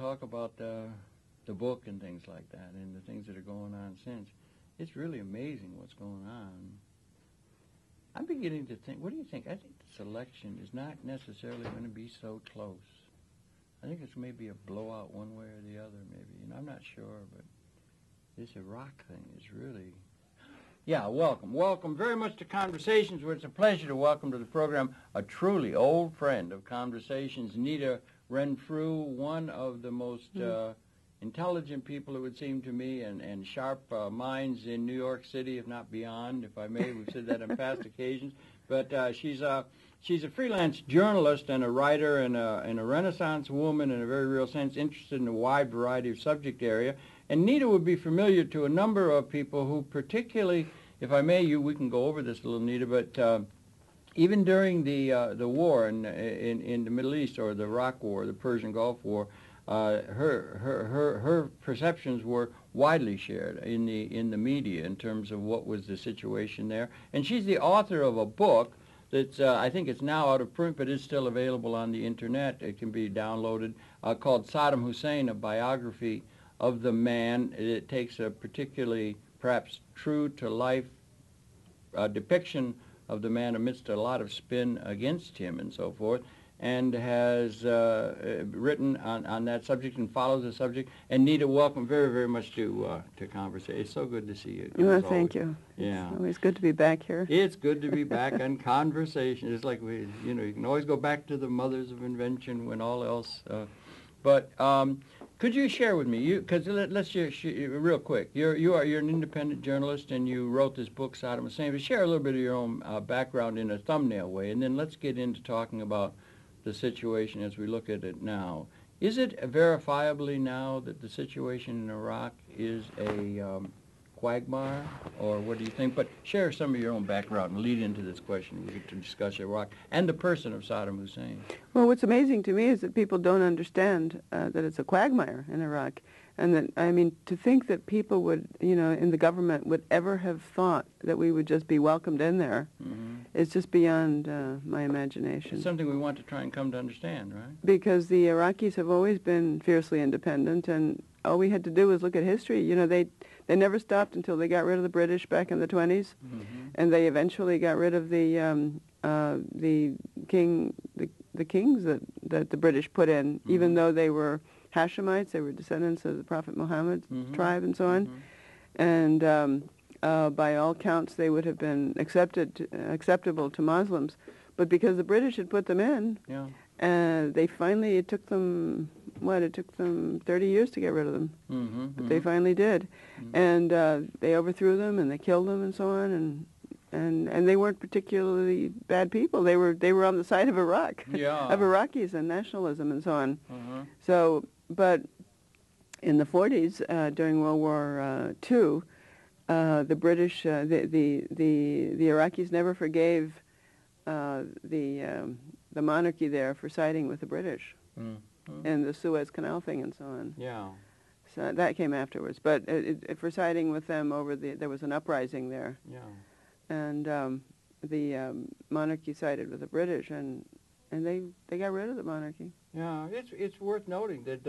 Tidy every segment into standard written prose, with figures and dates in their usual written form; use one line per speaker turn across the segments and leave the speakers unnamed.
talk about the book and things like that and the things that are going on since. It's really amazing what's going on. I'm beginning to think, what do you think? I think this election is not necessarily going to be so close. I think it's maybe a blowout one way or the other, maybe. You know, I'm not sure, but this Iraq thing is really... Yeah, welcome. Welcome very much to Conversations, where it's a pleasure to welcome to the program a truly old friend of Conversations, Nita Renfrew, one of the most intelligent people, it would seem to me, and sharp minds in New York City, if not beyond, if I may. We've said that on past occasions. But she's a freelance journalist and a writer and a Renaissance woman in a very real sense, interested in a wide variety of subject area. And Nita would be familiar to a number of people who particularly, if I may, we can go over this a little, Nita, but even during the war in the Middle East, or the Iraq War, the Persian Gulf War, her perceptions were widely shared in the media in terms of what was the situation there. And she's the author of a book that's I think it's now out of print, but it's still available on the internet. It can be downloaded, called Saddam Hussein: A Biography of the Man. It takes a particularly, perhaps true-to-life depiction of the man amidst a lot of spin against him and so forth, and has written on that subject and follows the subject. And Nita, welcome very, very much to Conversation. It's so good to see you.
Well, thank you.
Yeah.
It's always good to be back here.
It's good to be back on Conversation. It's like, you can always go back to the mothers of invention when all else... But could you share with me, because let's just real quick, you're an independent journalist and you wrote this book, Saddam Hussein, but share a little bit of your own background in a thumbnail way, and then let's get into talking about the situation as we look at it now. Is it verifiably now that the situation in Iraq is a quagmire, or what do you think? But share some of your own background and lead into this question. We get to discuss Iraq and the person of Saddam Hussein.
Well, what's amazing to me is that people don't understand that it's a quagmire in Iraq. And that, I mean, to think that people would, in the government would ever have thought that we would just be welcomed in there is just beyond my imagination.
It's something we want to try and come to understand, right?
Because the Iraqis have always been fiercely independent, and all we had to do was look at history. They never stopped until they got rid of the British back in the 20s, and they eventually got rid of the kings that the British put in, even though they were Hashemites, they were descendants of the Prophet Muhammad's tribe and so on. And by all counts, they would have been acceptable to Muslims. But because the British had put them in, they finally, it took them 30 years to get rid of them. But they finally did. And they overthrew them and they killed them and so on. And they weren't particularly bad people. They were on the side of Iraq, of Iraqis and nationalism and so on. So, but in the 40s, during World War II, the British, the Iraqis never forgave the monarchy there for siding with the British and the Suez Canal thing and so on. So that came afterwards. But for siding with them there was an uprising there. And the monarchy sided with the British, and they got rid of the monarchy.
Yeah, it's worth noting that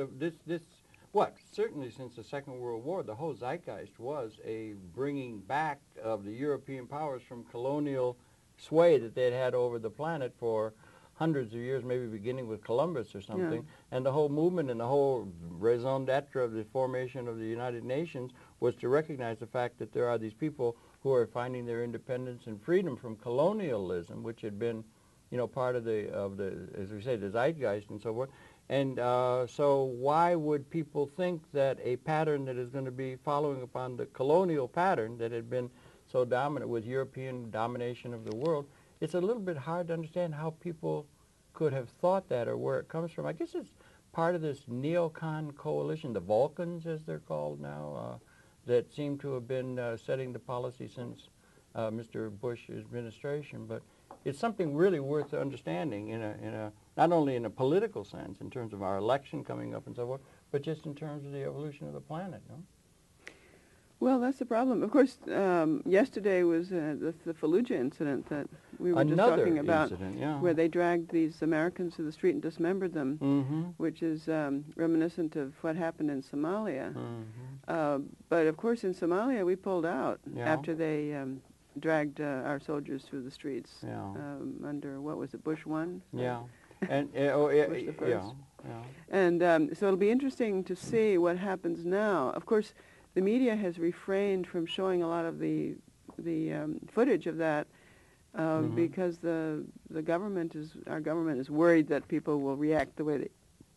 certainly since the Second World War, the whole zeitgeist was a bringing back of the European powers from colonial sway that they'd had over the planet for hundreds of years, maybe beginning with Columbus or something. And the whole movement and the whole raison d'etre of the formation of the United Nations was to recognize the fact that there are these people who are finding their independence and freedom from colonialism, which had been, part of the, as we say, the zeitgeist and so forth. And so why would people think that a pattern that is going to be following upon the colonial pattern that had been so dominant with European domination of the world? It's a little bit hard to understand how people could have thought that or where it comes from. I guess it's part of this neocon coalition, the Vulcans as they're called now, that seem to have been setting the policy since Mr. Bush's administration. But it's something really worth understanding in a not only in a political sense, in terms of our election coming up and so forth, but just in terms of the evolution of the planet, no?
Well, that's the problem. Of course, yesterday was the Fallujah incident that we were just talking about, where they dragged these Americans to the street and dismembered them, which is reminiscent of what happened in Somalia. But of course, in Somalia, we pulled out after they dragged our soldiers through the streets under, what was it, Bush 1?
And
Bush the first. And so it'll be interesting to see what happens now. Of course, the media has refrained from showing a lot of the footage of that because our government is worried that people will react the way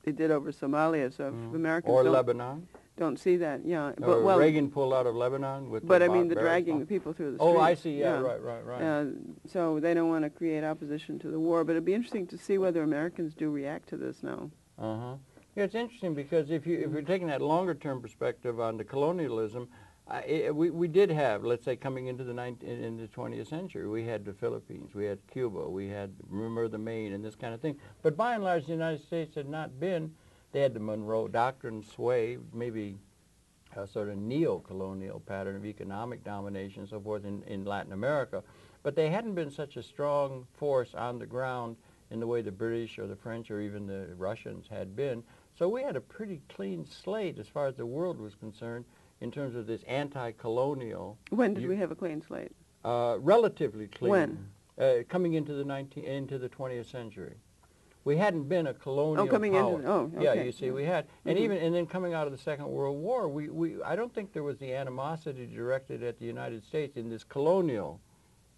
they did over Somalia. So if Americans
Lebanon.
Don't see that,
But Reagan pulled out of Lebanon with.
But I mean the dragging the people through the streets.
Oh, I see. Yeah, right.
So they don't want to create opposition to the war. But it'd be interesting to see whether Americans do react to this now.
Yeah, it's interesting because if you're taking that longer term perspective on the colonialism, we did have, let's say, coming into the 20th century, we had the Philippines, we had Cuba, we had, remember, the Maine and this kind of thing. But by and large, the United States had not been. They had the Monroe Doctrine sway, maybe a sort of neo-colonial pattern of economic domination and so forth in Latin America. But they hadn't been such a strong force on the ground in the way the British or the French or even the Russians had been. So we had a pretty clean slate as far as the world was concerned in terms of this anti-colonial.
When did we have a clean slate?
Relatively clean.
When?
Coming into the 20th century. We hadn't been a colonial
coming
power.
Into, okay.
Yeah, you see, we had, and and then coming out of the Second World War, I don't think there was the animosity directed at the United States in this colonial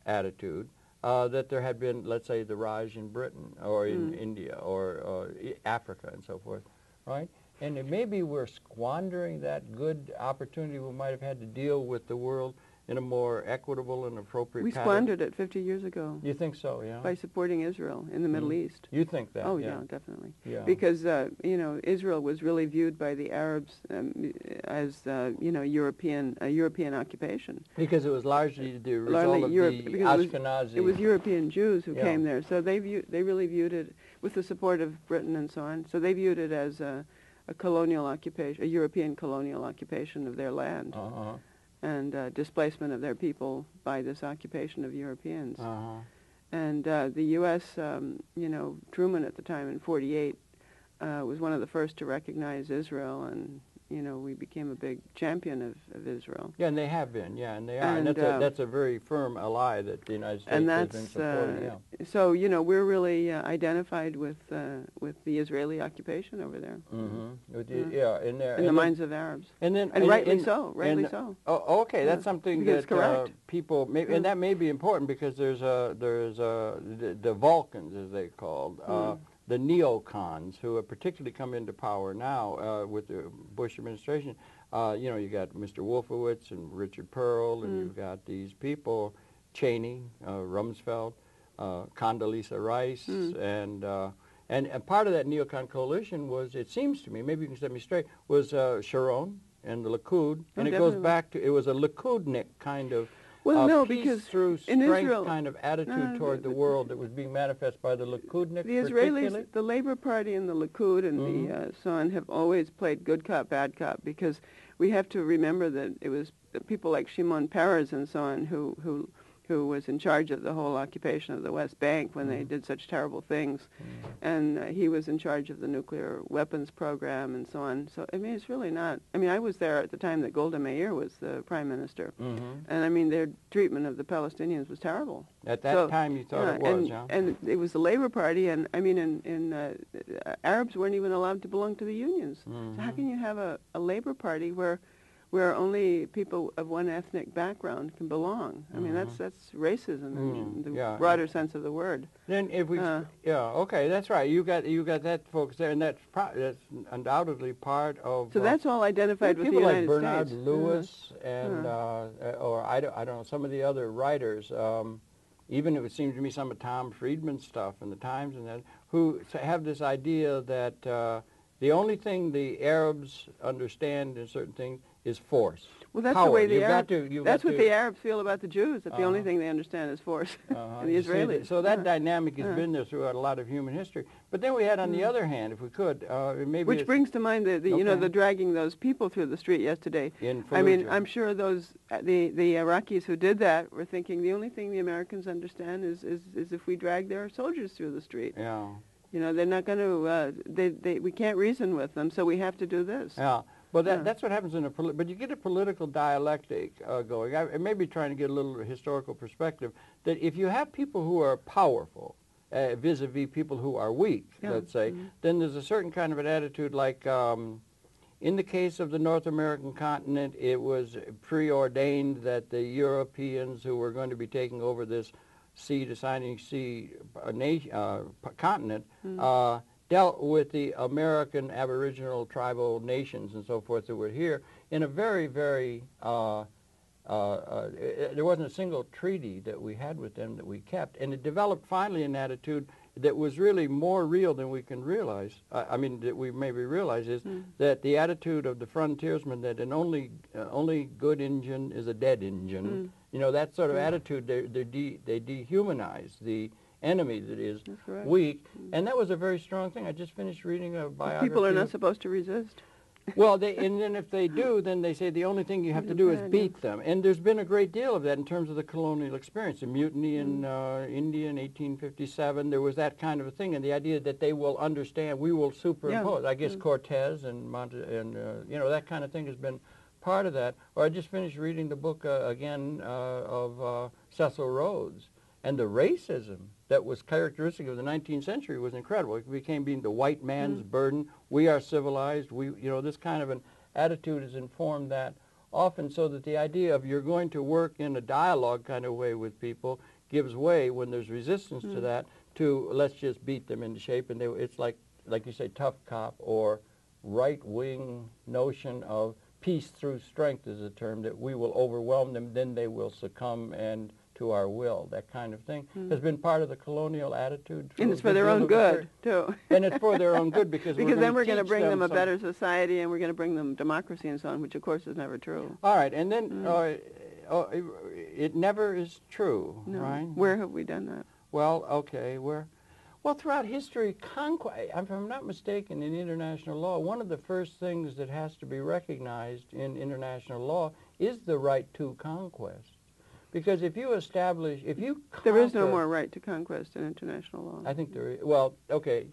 attitude that there had been, let's say, the Raj in Britain or in India or Africa and so forth, right? And maybe we're squandering that good opportunity we might have had to deal with the world in a more equitable and appropriate pattern.
We squandered it 50 years ago.
You think so, yeah?
By supporting Israel in the Middle East.
You think that,
Oh, yeah, definitely. Yeah. Because, Israel was really viewed by the Arabs as, European occupation.
Because it was largely the result of the Ashkenazi.
It was European Jews who came there. So they really viewed it with the support of Britain and so on. So they viewed it as a colonial occupation, a European colonial occupation of their land. And displacement of their people by this occupation of Europeans. And the U.S., Truman at the time in '48 was one of the first to recognize Israel, and we became a big champion of Israel.
Yeah, and they have been. Yeah, and they are. And that's a very firm ally that the United States has been supporting. Yeah.
So we're really identified with the Israeli occupation over there. In the minds of Arabs. And rightly so.
Oh, okay. That's something
that
people and that may be important because there's the Vulcans, as they're called. The neocons who have particularly come into power now with the Bush administration. You got Mr. Wolfowitz and Richard Pearl, and you've got these people, Cheney, Rumsfeld, Condoleezza Rice, and part of that neocon coalition was, it seems to me, maybe you can set me straight, was Sharon and the Likud, and it goes back to, it was a Likudnik kind of
because
through
in
strength
Israel,
kind of attitude toward the world that was being manifest by the Likudnik.
The Israelis, the Labor Party and the Likud and the so on have always played good cop, bad cop, because we have to remember that it was people like Shimon Peres and so on who was in charge of the whole occupation of the West Bank when they did such terrible things. And he was in charge of the nuclear weapons program and so on. So, I mean, it's really not... I mean, I was there at the time that Golda Meir was the prime minister. And, I mean, their treatment of the Palestinians was terrible.
At that time, you thought it was, yeah?
And it was the Labor Party, and, I mean, Arabs weren't even allowed to belong to the unions. So how can you have a Labor Party where only people of one ethnic background can belong? I mean, that's racism in the broader sense of the word.
Then if we, okay, that's right. You got that focus there, and that's undoubtedly part of.
So that's all identified with the United States.
People like Bernard Lewis and or I don't know, some of the other writers. Even it would seem to me some of Tom Friedman's stuff in the Times and that, who have this idea that the only thing the Arabs understand in certain things is force.
Well, that's
power.
the way the
You've
Arabs.
got to, you've
that's
got
what
to,
the Arabs feel about the Jews. That the only thing they understand is force. And the
You see
Israelis.
so that dynamic has been there throughout a lot of human history. But then we had, on the other hand, if we could, maybe
which brings to mind the you know,
Okay.
the dragging those people through the street yesterday.
in
I mean,
Fallujah.
I'm sure those the Iraqis who did that were thinking the only thing the Americans understand is if we drag their soldiers through the street.
Yeah.
You know, they're not going to. We can't reason with them, so we have to do this.
Yeah. Well, that's what happens in a but you get a political dialectic going. I may be trying to get a little historical perspective that if you have people who are powerful vis-a-vis people who are weak, let's say, then there's a certain kind of an attitude like in the case of the North American continent, it was preordained that the Europeans who were going to be taking over this deciding sea continent dealt with the American Aboriginal tribal nations and so forth that were here in a very, very, there wasn't a single treaty that we had with them that we kept. And it developed finally an attitude that was really more real than we can realize. I mean, that we maybe realize is that the attitude of the frontiersman that an only good Indian is a dead Indian. You know, that sort of attitude, they dehumanize the enemy that is weak, and that was a very strong thing. I just finished reading a biography.
People are not supposed to resist.
Well, and then if they do, then they say the only thing you have to do is beat them. And there's been a great deal of that in terms of the colonial experience. The mutiny in India in 1857, there was that kind of a thing, and the idea that they will understand, we will superimpose. I guess Cortez and you know, that kind of thing has been part of that. Or I just finished reading the book again of Cecil Rhodes, and the racism that was characteristic of the 19th century was incredible. It became being the white man's burden. We are civilized. You know, this kind of an attitude has informed that often, so that the idea of you're going to work in a dialogue kind of way with people gives way when there's resistance to that to let's just beat them into shape. And it's like you say, tough cop or right-wing notion of peace through strength is a term, that we will overwhelm them, then they will succumb and to our will. That kind of thing has been part of the colonial attitude.
And it's for their own good, too.
And it's for their own good because
then we're going to bring them a
some
better society, and we're going to bring them democracy and so on, which of course is never true.
All right, and then it never is true,
No.
right?
Where have we done that?
Well, okay, well, throughout history, if I'm not mistaken, in international law, one of the first things that has to be recognized in international law is the right to conquest. Because if you
There is no more right to conquest in international law.
I think there is. Well, okay.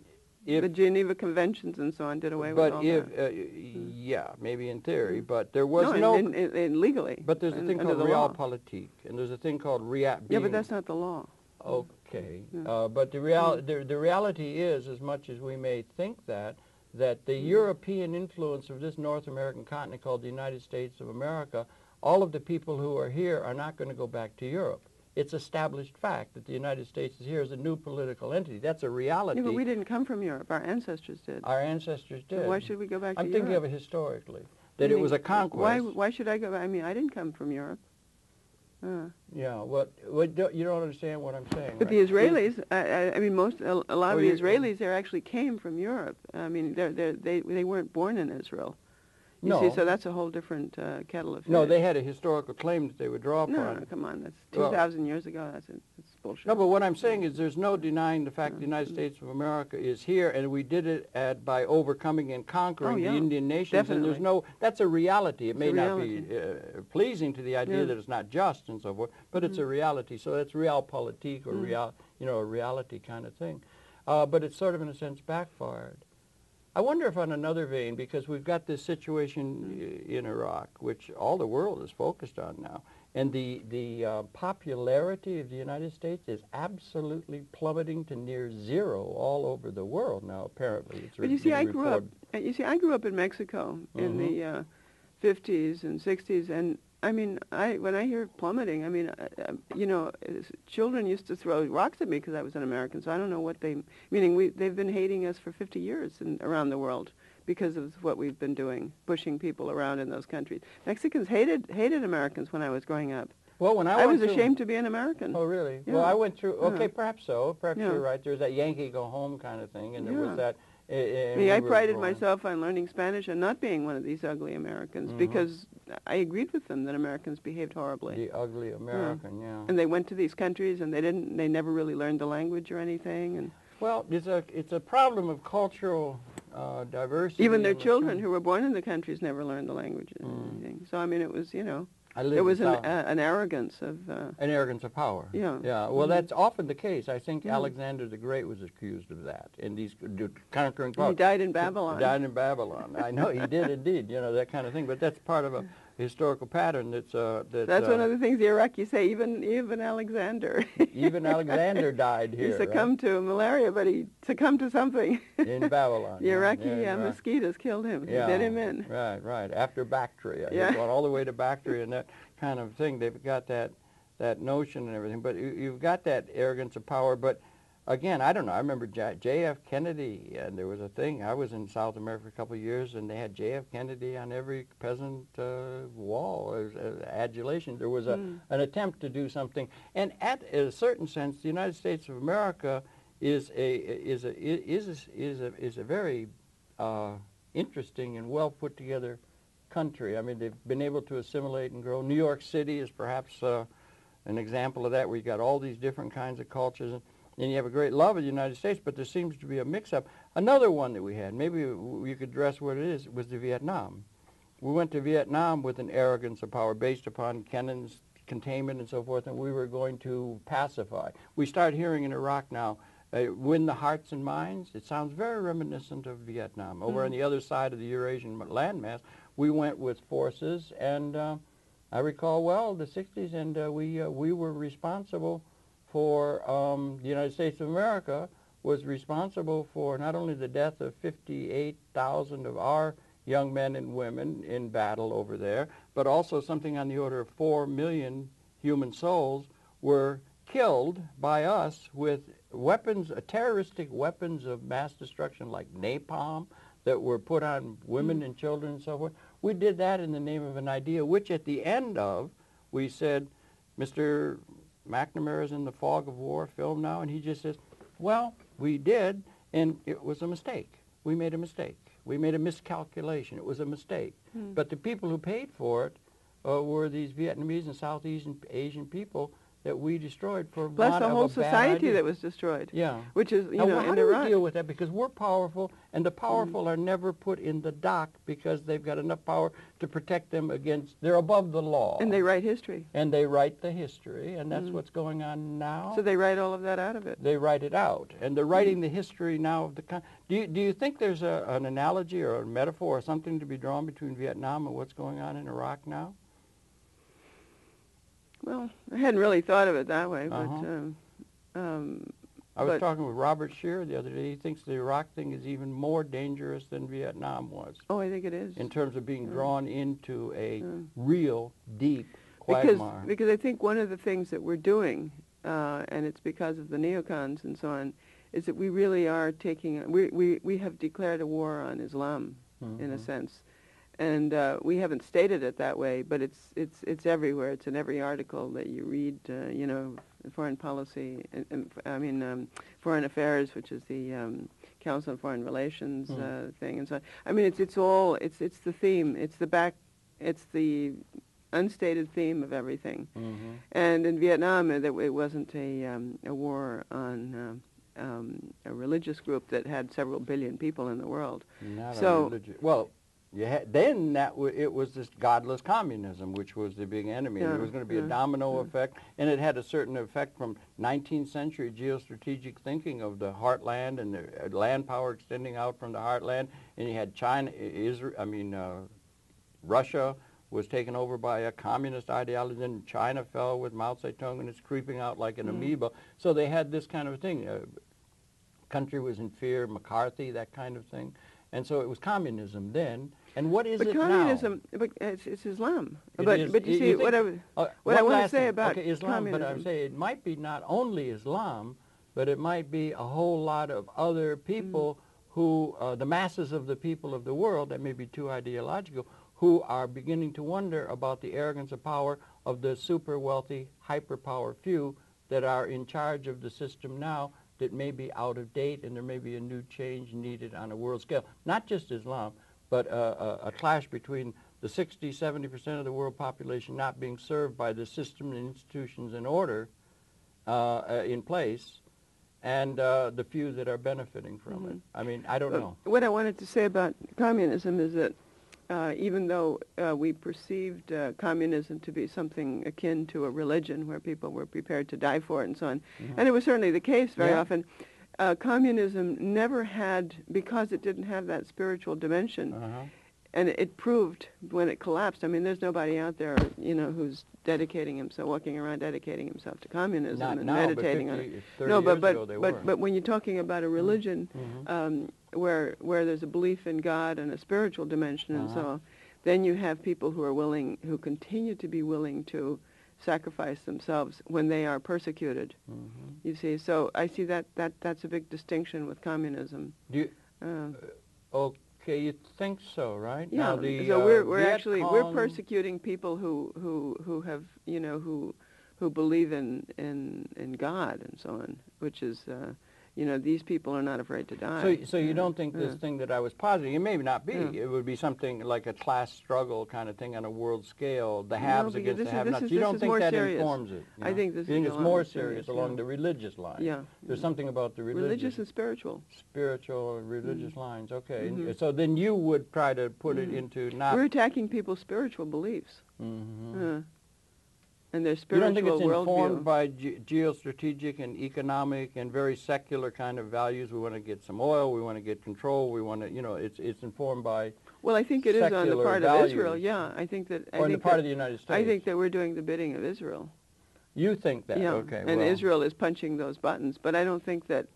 The Geneva Conventions and so on did away with all that.
Yeah, maybe in theory, but there was no...
in legally.
But there's a thing called realpolitik, and there's a thing called
Yeah, but that's not the law.
Okay, but the reality is, as much as we may think that the European influence of this North American continent called the United States of America, all of the people who are here are not going to go back to Europe. It's established fact that the United States is here as a new political entity. That's a reality.
Yeah, but we didn't come from Europe. Our ancestors did.
Our ancestors did.
So why should we go back to Europe?
I'm thinking of it historically, that it was a conquest.
Why should I go? I mean, I didn't come from Europe.
Yeah, you don't understand what I'm saying.
But
right?
the Israelis, I mean, a lot of the Israelis there actually came from Europe. I mean, they weren't born in Israel. You see, so that's a whole different kettle of fish.
No, they had a historical claim that they would draw upon.
No, come on, that's 2,000 years ago. That's bullshit.
No, but what I'm saying is there's no denying the fact the United States of America is here, and we did it by overcoming and conquering the Indian nations.
Definitely.
And that's a reality. It may not be pleasing to the idea that it's not just and so forth, but it's a reality. So that's realpolitik or a reality kind of thing. But it's sort of, in a sense, backfired. I wonder if on another vein, because we've got this situation in Iraq, which all the world is focused on now, and the popularity of the United States is absolutely plummeting to near zero all over the world now. Apparently, it's
but you see, I grew up in Mexico in the 50s and 60s, and I mean, when I hear plummeting, I mean, children used to throw rocks at me because I was an American. So I don't know what they've been hating us for 50 years around the world because of what we've been doing, pushing people around in those countries. Mexicans hated Americans when I was growing up.
Well, when
I was ashamed to be an American.
Oh, really? Yeah. Well, I went through. Okay, perhaps so. Perhaps you're right. There's that Yankee go home kind of thing, and there was that.
I prided myself on learning Spanish and not being one of these ugly Americans because I agreed with them that Americans behaved horribly.
The ugly American, yeah.
And they went to these countries and they never really learned the language or anything. And
well, it's a problem of cultural diversity.
even their children who were born in the countries never learned the language or anything. So I mean, it was there was an arrogance of
an arrogance of power.
Yeah.
Yeah. Well, that's often the case. I think Alexander the Great was accused of that in these conquering powers.
He died in Babylon.
He died in Babylon. I know he did indeed. That kind of thing. But that's part of a historical pattern. That's
one of the things the Iraqis say. Even Alexander.
Even Alexander died here.
He succumbed to malaria, but he succumbed to something
in Babylon.
The Iraqi mosquitoes killed him.
Yeah.
Did him in.
Right. After Bactria.
Yeah.
He went all the way to Bactria and that kind of thing. They've got that notion and everything. But you've got that arrogance of power. But again, I don't know. I remember J.F. Kennedy, and there was a thing. I was in South America for a couple of years, and they had J.F. Kennedy on every peasant wall as adulation. There was an attempt to do something. And at a certain sense, the United States of America is a very interesting and well put together country. I mean, they've been able to assimilate and grow. New York City is perhaps an example of that, where you got all these different kinds of cultures, and you have a great love of the United States, but there seems to be a mix-up. Another one that we had, maybe you could address what it is, was the Vietnam. We went to Vietnam with an arrogance of power based upon Kennan's containment and so forth, and we were going to pacify. We start hearing in Iraq now, win the hearts and minds. It sounds very reminiscent of Vietnam. Over on the other side of the Eurasian landmass, we went with forces, and I recall well the 60s, and we were responsible for, the United States of America was responsible for not only the death of 58,000 of our young men and women in battle over there, but also something on the order of 4 million human souls were killed by us with weapons, terroristic weapons of mass destruction like napalm that were put on women and children and so forth. We did that in the name of an idea, which at the end of, we said, Mr. McNamara's in the Fog of War film now, and he just says, well, we did, and it was a mistake. We made a mistake. We made a miscalculation. It was a mistake. But the people who paid for it were these Vietnamese and Southeast Asian people that we destroyed for
plus
want
the
of
whole
a bad
society
idea.
That was destroyed.
Yeah.
Which is,
Now, how
in
do
Iraq.
we deal with that? Because we're powerful, and the powerful are never put in the dock because they've got enough power to protect them against, they're above the law.
And they write history.
And they write the history, and that's what's going on now.
So they write all of that out of it.
They write it out, and they're writing the history now of the country. Do you think there's an analogy or a metaphor or something to be drawn between Vietnam and what's going on in Iraq now?
Well, I hadn't really thought of it that way, but
I was talking with Robert Scheer the other day. He thinks the Iraq thing is even more dangerous than Vietnam was.
Oh, I think it is.
In terms of being drawn into a real, deep quagmire.
Because I think one of the things that we're doing, and it's because of the neocons and so on, is that we really are taking, we have declared a war on Islam, in a sense. And we haven't stated it that way, but it's everywhere. It's in every article that you read, Foreign Policy, Foreign Affairs, which is the Council on Foreign Relations thing, and so on. I mean, it's the theme. It's the unstated theme of everything. And in Vietnam, it wasn't a war on a religious group that had several billion people in the world.
Not a religious. Well. Then it was this godless communism, which was the big enemy. There was going to be a domino effect, and it had a certain effect from 19th century geostrategic thinking of the heartland and the land power extending out from the heartland. And you had China, Russia was taken over by a communist ideology. Then China fell with Mao Zedong, and it's creeping out like an amoeba. So they had this kind of thing. Country was in fear, McCarthy, that kind of thing. And so it was communism then. And what is it
communism,
now?
But it's Islam.
But
you see, what I want to say about
Islam,
communism.
but I would say it might be not only Islam, but it might be a whole lot of other people who, the masses of the people of the world, that may be too ideological, who are beginning to wonder about the arrogance of power of the super wealthy, hyper-power few that are in charge of the system now, that may be out of date, and there may be a new change needed on a world scale. Not just Islam, but a clash between the 60–70% of the world population not being served by the system and institutions in order in place, and the few that are benefiting from it. I mean, I don't know.
What I wanted to say about communism is that even though we perceived communism to be something akin to a religion where people were prepared to die for it and so on, and it was certainly the case very often, communism never had, because it didn't have that spiritual dimension, and it proved when it collapsed. I mean, there's nobody out there, who's dedicating himself, walking around dedicating himself to communism and meditating on it. No, but when you're talking about a religion where there's a belief in God and a spiritual dimension and so on, then you have people who continue to be willing to sacrifice themselves when they are persecuted. You see, so I see that's a big distinction with communism.
Okay, you think so, right?
Yeah.
Now
So we're persecuting people who have who believe in God and so on, which is these people are not afraid to die.
So you don't think this thing that I was positing, it may not be, it would be something like a class struggle kind of thing on a world scale, the haves against the have-nots. You don't think that informs it?
I think this
you think
is
it's more serious along the religious line?
Yeah.
There's something about the
religious and spiritual.
Spiritual and religious lines, okay. So then you would try to put it into not...
We're attacking people's spiritual beliefs. And their spiritual worldview.
You don't think it's informed by geostrategic and economic and very secular kind of values? We want to get some oil, we want to get control, we want to, it's informed by...
Well, I think it is on the part of Israel, yeah. I think that...
Or on the part of the United States.
I think that we're doing the bidding of Israel.
You think that?
Yeah,
okay.
And Israel is punching those buttons, but I don't think that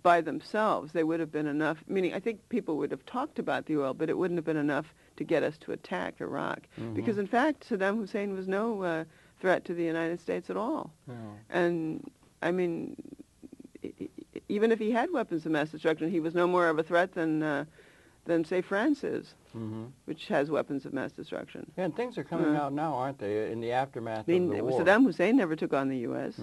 by themselves they would have been enough. Meaning, I think people would have talked about the oil, but it wouldn't have been enough to get us to attack Iraq. Because, in fact, Saddam Hussein was no... threat to the United States at all. And, I mean, even if he had weapons of mass destruction, he was no more of a threat than say, France is, which has weapons of mass destruction.
Yeah, and things are coming out now, aren't they, in the aftermath of the war?
Saddam Hussein never took on the U.S.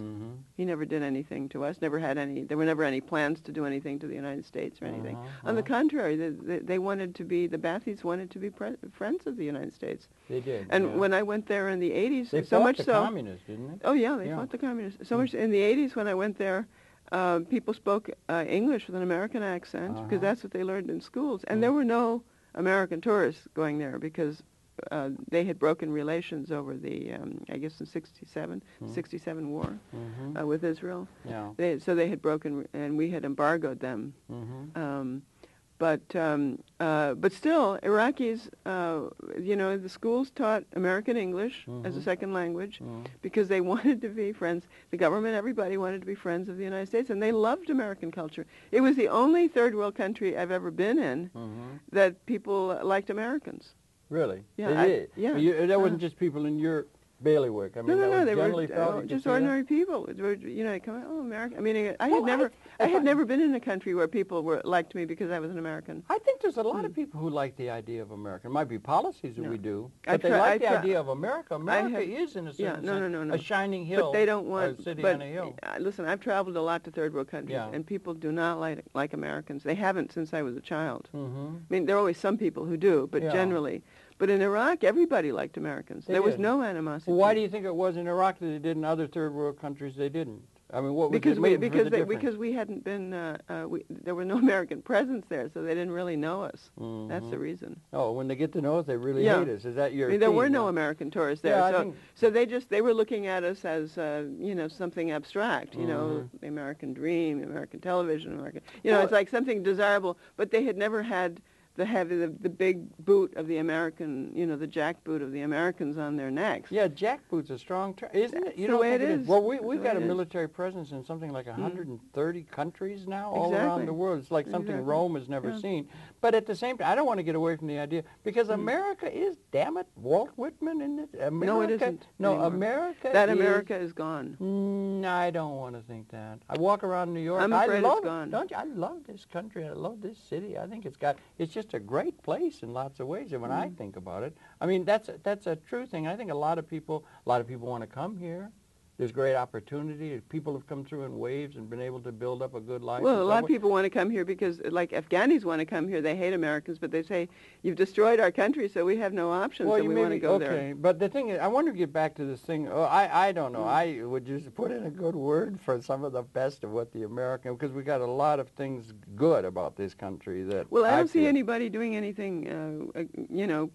He never did anything to us, there were never any plans to do anything to the United States or anything. On the contrary, they wanted to be, the Baathies wanted to be friends of the United States.
They did.
And when I went there in the 80s,
they
so much
fought the communists, didn't they?
Oh, yeah, they fought the communists. So much in the 80s when I went there, people spoke English with an American accent because that's what they learned in schools. And there were no American tourists going there because they had broken relations over the, I guess in 67 war with Israel. Yeah. So they had broken, and we had embargoed them. But still, Iraqis, the schools taught American English as a second language because they wanted to be friends. The government, everybody wanted to be friends of the United States, and they loved American culture. It was the only third world country I've ever been in that people liked Americans.
Really?
Yeah.
They did? That wasn't just people in your bailiwick. I mean,
no, they
were
just ordinary people. They come out, America. I mean, I had never been in a country where people liked me because I was an American.
I think there's a lot of people who like the idea of America. It might be policies that we do, but they like the idea of America. America is, in a certain sense, a shining hill.
But they don't want
a city on a hill.
Listen, I've traveled a lot to third world countries, and people do not like Americans. They haven't since I was a child. I mean, there are always some people who do, but generally. But in Iraq, everybody liked Americans. There was no animosity.
Well, why do you think it was in Iraq that they did in other third world countries they didn't? I mean, what was
because
because
we hadn't been there were no American presence there, so they didn't really know us. That's the reason.
Oh, when they get to know us, they really hate us. Is that your?
I mean, there were no American tourists there, so they were looking at us as something abstract. The American dream, American television, American. It's like something desirable, but they had never had the big boot of the American, the jackboot of the Americans on their necks.
Yeah, jackboot's a strong term, isn't it? You know
the way it is.
Well, we've got a military presence in something like 130 countries now, all around the world. It's like something Rome has never seen. But at the same time, I don't want to get away from the idea, because America is, damn it, Walt Whitman, isn't it? America,
no, it isn't.
No,
anymore.
America
America is gone.
I don't want to think that. I walk around New York.
I'm afraid it's gone.
Don't you? I love this country. I love this city. I think it's just a great place in lots of ways. And when I think about it, I mean, that's a true thing. I think a lot of people want to come here. there's great opportunity. People have come through in waves and been able to build up a good life.
Well, a lot of people want to come here because, like Afghanis want to come here. They hate Americans, but they say, you've destroyed our country, so we have no option, so we want to go there.
Okay, but the thing is, I want to get back to this thing. I don't know. I would just put in a good word for some of the best of what the American, because we got a lot of things good about this country that.
Well, I don't see anybody doing anything,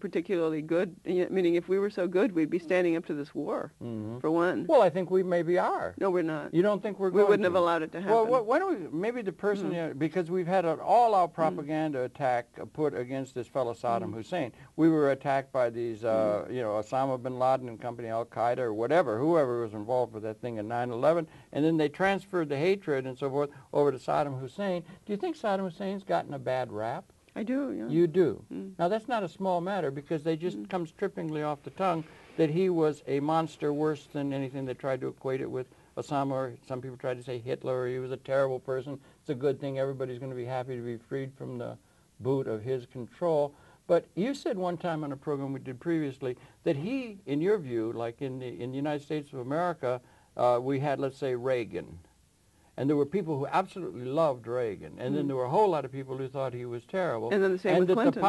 particularly good. Meaning, if we were so good, we'd be standing up to this war, for one.
Well, I think we maybe are.
No, we're not.
You don't think we're going
We wouldn't have allowed it to happen.
Well, why don't we, maybe the person, because we've had an all-out propaganda attack put against this fellow Saddam Hussein. We were attacked by these, Osama bin Laden and company, Al-Qaeda or whatever, whoever was involved with that thing in 9/11, and then they transferred the hatred and so forth over to Saddam Hussein. Do you think Saddam Hussein's gotten a bad rap?
I do, yeah.
You do. Now, that's not a small matter because they just comes trippingly off the tongue that he was a monster worse than anything they tried to equate it with Osama, or some people tried to say Hitler, or he was a terrible person. It's a good thing. Everybody's going to be happy to be freed from the boot of his control. But you said one time on a program we did previously that he, in your view, like in the United States of America, we had, let's say, Reagan. And there were people who absolutely loved Reagan, and then there were a whole lot of people who thought he was terrible.
And then the same with Clinton.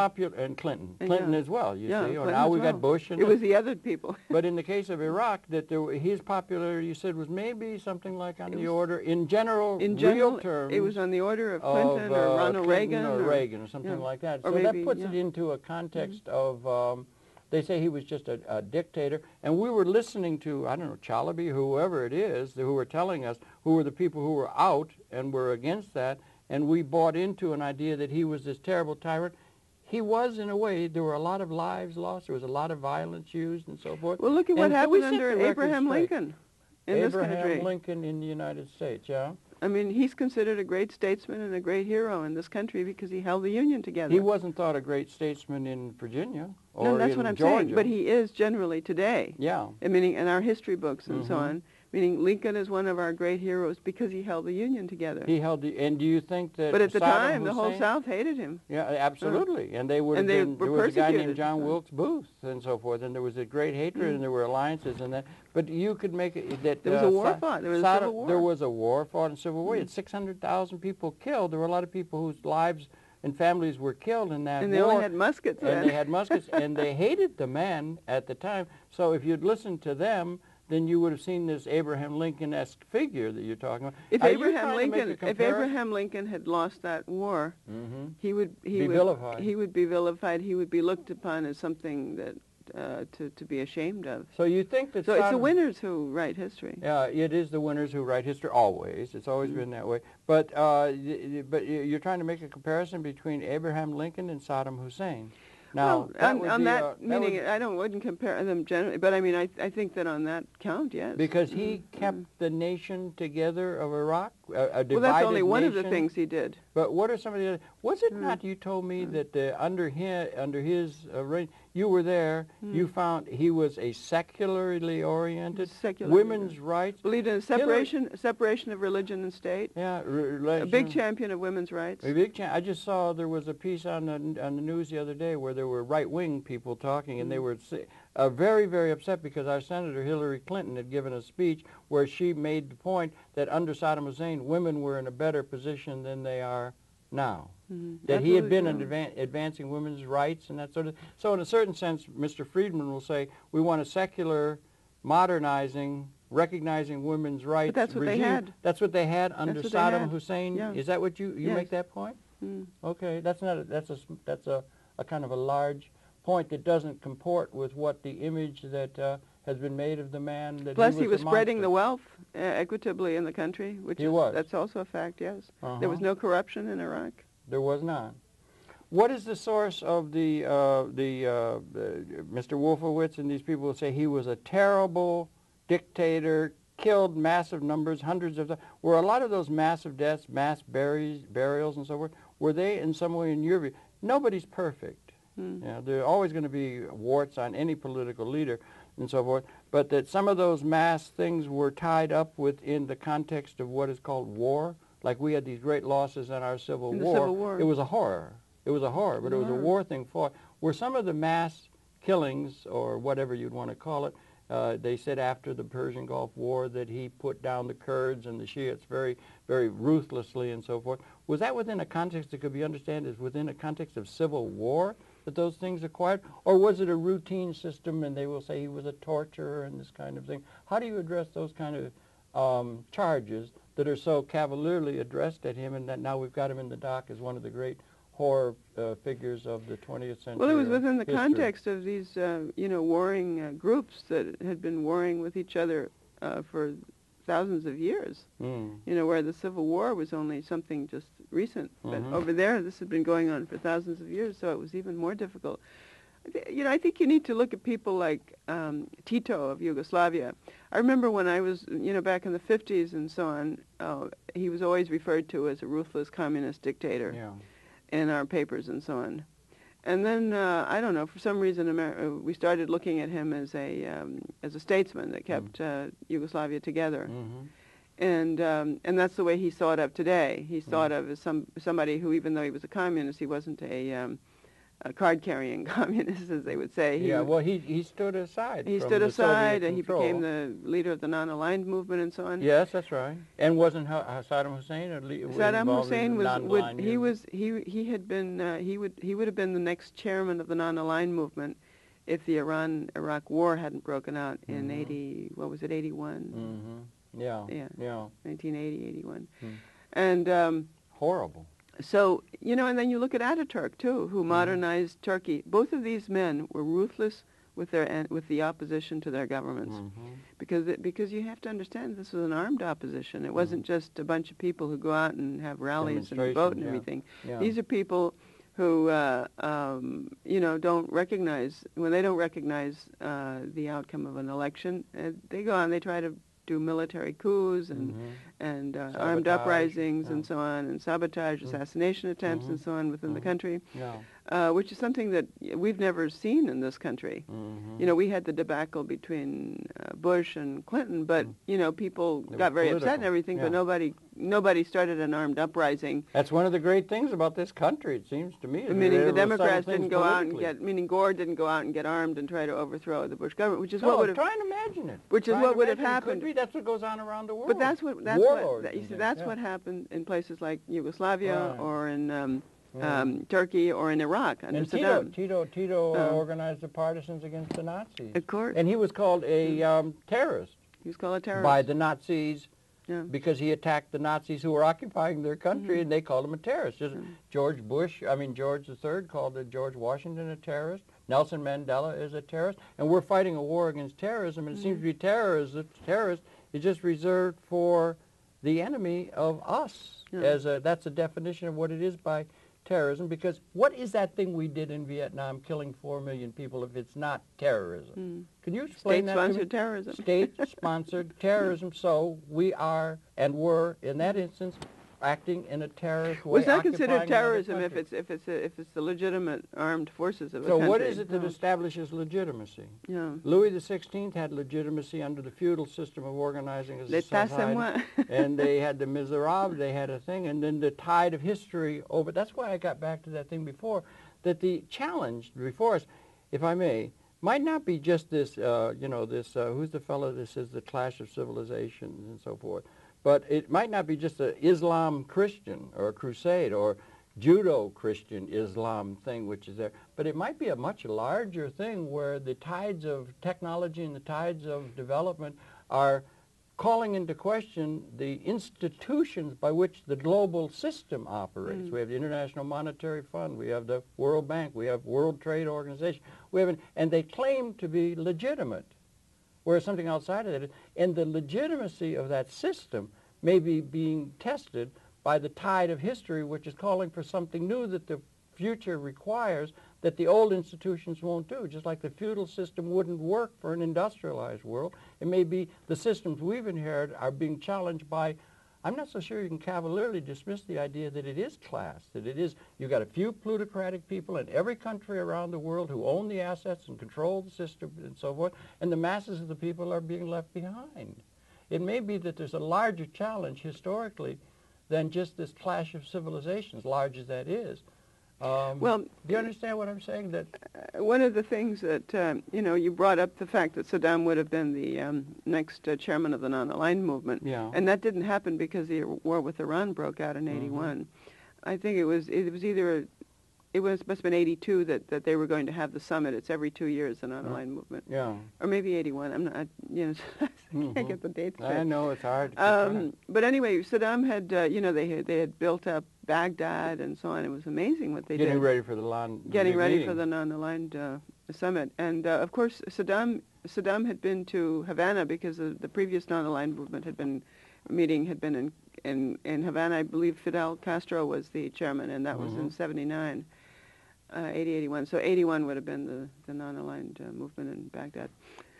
Clinton as well. You see, or
Clinton
now we
well.
got Bush. And
it was the other people.
But in the case of Iraq, that his popularity, you said, was maybe something like on the order in general, real terms.
It was on the order of Clinton or Ronald Reagan
or Reagan or something like that. So that puts it into a context of. They say he was just a dictator, and we were listening to, I don't know, Chalabi, whoever it is, who were telling us who were the people who were out and were against that, and we bought into an idea that he was this terrible tyrant. He was, in a way. There were a lot of lives lost. There was a lot of violence used and so forth.
Well, look at what happened under Abraham Lincoln in this country.
Abraham Lincoln in the United States, yeah?
I mean, he's considered a great statesman and a great hero in this country because he held the Union together.
He wasn't thought a great statesman in Virginia or
no, that's what I'm
Georgia.
saying. But he is generally today.
Yeah.
Meaning in our history books and so on. Meaning Lincoln is one of our great heroes because he held the Union together.
He held the, and do you think that?
But at the time, the whole
Hussein,
South hated him.
Yeah, absolutely. And they would have been. There was a guy named John Wilkes Booth and so forth, and there was a great hatred, and there were alliances and that. But you could make it that
there was a war fought. There was a civil war.
There was a war fought and civil war. You had 600,000 people killed. There were a lot of people whose lives and families were killed in that war.
And they only had muskets.
And they had muskets, and they hated the man at the time. So if you'd listened to them, then you would have seen this Abraham Lincoln-esque figure that you're talking about.
If Abraham Lincoln had lost that war, he would be vilified. He would be vilified. He would be looked upon as something that to be ashamed of.
So you think that?
So it's the winners who write history.
Yeah, it is the winners who write history always. It's always been that way. But you're trying to make a comparison between Abraham Lincoln and Saddam Hussein. Now,
meaning I wouldn't compare them generally, but I mean I think that on that count, yes.
Because he kept the nation together of Iraq, a divided
well, that's only one
nation.
of the things he did.
But what are some of the other? Was it not you told me that under his reign, you were there, you found he was a secularly oriented, women's rights,
believed in separation of religion and state.
Yeah,
a big champion of women's rights.
A big I just saw there was a piece on the news the other day where there were right-wing people talking, and they were very, very upset because our Senator Hillary Clinton had given a speech where she made the point that under Saddam Hussein, women were in a better position than they are now. That he had been advancing women's rights and that sort of. So in a certain sense, Mr. Friedman will say, we want a secular, modernizing, recognizing women's rights.
But that's what
regime.
They had.
That's what they had under Saddam Hussein.
Yeah.
Is that what you make that point? Okay, that's a kind of a large point that doesn't comport with what the image that has been made of the man. That
Plus, he was spreading the wealth equitably in the country, that's also a fact. Yes, there was no corruption in Iraq.
There was not. What is the source of the Mr. Wolfowitz and these people who say he was a terrible dictator, killed massive numbers, hundreds of them? Were a lot of those massive deaths, mass burials and so forth, were they in some way, in your view? Nobody's perfect. There are always going to be warts on any political leader and so forth, but that some of those mass things were tied up within the context of what is called war. Like we had these great losses in our Civil War. It was a horror. It was a horror, but it was a war thing fought. Were some of the mass killings, or whatever you'd want to call it, They said after the Persian Gulf War that he put down the Kurds and the Shiites very, very ruthlessly and so forth. Was that within a context that could be understood as within a context of civil war that those things acquired? Or was it a routine system and they will say he was a torturer and this kind of thing? How do you address those kind of charges that are so cavalierly addressed at him and that now we've got him in the dock as one of the great horror figures of the 20th century?
Well, it was within the
history.
Context of these, warring groups that had been warring with each other for thousands of years. Where the Civil War was only something just recent. But over there, this had been going on for thousands of years, so it was even more difficult. I think you need to look at people like Tito of Yugoslavia. I remember when I was, back in the 50s and so on, he was always referred to as a ruthless communist dictator.
Yeah.
In our papers and so on. And then, I don't know, for some reason we started looking at him as a statesman that kept Yugoslavia together. And that's the way he's thought of today. He's thought of as somebody who, even though he was a communist, he wasn't a card-carrying communist, as they would say.
He stood aside.
He stood aside, and he became the leader of the non-aligned movement and so on.
Yes, that's right. And wasn't Saddam Hussein?
Saddam Hussein he would have been the next chairman of the non-aligned movement if the Iran-Iraq war hadn't broken out in 81? Yeah. 1980, 81. And
horrible.
So, and then you look at Ataturk, too, who modernized Turkey. Both of these men were ruthless with the opposition to their governments. Because you have to understand this was an armed opposition. It wasn't just a bunch of people who go out and have rallies and vote and everything.
Yeah.
These are people who, don't recognize, when they don't recognize the outcome of an election, they go on, they try to do military coups and armed uprisings and so on, and sabotage, assassination attempts and so on within the country, which is something that we've never seen in this country. We had the debacle between Bush and Clinton, but people got very upset and everything, but nobody started an armed uprising.
That's one of the great things about this country, it seems to me.
Meaning the Democrats didn't go out and meaning Gore didn't go out and get armed and try to overthrow the Bush government, which is what would have...
Try and imagine it.
Which is what would have happened.
That's what goes on around the world.
But that's what happened in places like Yugoslavia or in Turkey or in Iraq under Saddam.
Tito organized the partisans against the Nazis.
Of course.
And he was called a terrorist.
He was called a terrorist.
By the Nazis because he attacked the Nazis who were occupying their country, and they called him a terrorist. George III called George Washington a terrorist. Nelson Mandela is a terrorist. And we're fighting a war against terrorism, and it seems to be terrorist is just reserved for the enemy of us. That's a definition of what it is by terrorism, because what is that thing we did in Vietnam, killing 4 million people, if it's not terrorism? Can you explain that to me?
State-sponsored terrorism.
State-sponsored terrorism. So we are and were, in that instance, acting in a terrorist way.
Was that considered terrorism if it's the legitimate armed forces of a country?
So what is it that establishes legitimacy? Louis XVI had legitimacy under the feudal system of organizing a society, and they had the Miserables, they had a thing, and then the tide of history over. That's why I got back to that thing before, that the challenge before us, if I may, might not be just this, who's the fellow that says the clash of civilizations and so forth. But it might not be just an Islam-Christian or a crusade or Judo-Christian Islam thing which is there, but it might be a much larger thing where the tides of technology and the tides of development are calling into question the institutions by which the global system operates. We have the International Monetary Fund, we have the World Bank, we have World Trade Organization, and they claim to be legitimate. Whereas something outside of that, and the legitimacy of that system may be being tested by the tide of history, which is calling for something new that the future requires that the old institutions won't do. Just like the feudal system wouldn't work for an industrialized world, it may be the systems we've inherited are being challenged by. I'm not so sure you can cavalierly dismiss the idea that it is class, that it is, you've got a few plutocratic people in every country around the world who own the assets and control the system and so forth, and the masses of the people are being left behind. It may be that there's a larger challenge historically than just this clash of civilizations, large as that is.
Well,
do you understand what I'm saying? That
one of the things that, you brought up the fact that Saddam would have been the next chairman of the non-aligned movement.
Yeah.
And that didn't happen because the war with Iran broke out in 81. I think it was either, must have been 82 that they were going to have the summit. It's every 2 years, the non-aligned movement.
Yeah.
Or maybe 81. I'm not, I can't get the dates straight.
I know, it's hard. To
but anyway, Saddam had, they had built up Baghdad and so on. It was amazing what they did.
Getting ready for the
non-aligned summit. And, of course, Saddam had been to Havana because the previous non-aligned movement had been in Havana. I believe Fidel Castro was the chairman, and that was in 79, 80, 81. So 81 would have been the non-aligned movement in Baghdad.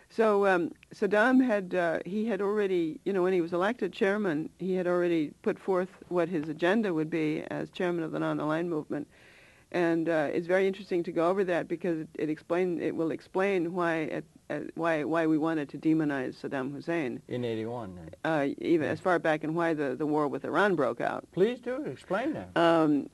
So Saddam he had already, when he was elected chairman, he had already put forth what his agenda would be as chairman of the non-aligned movement. And it's very interesting to go over that because it will explain why we wanted to demonize Saddam Hussein
in 81.
Even as far back and why the war with Iran broke out.
Please do explain that.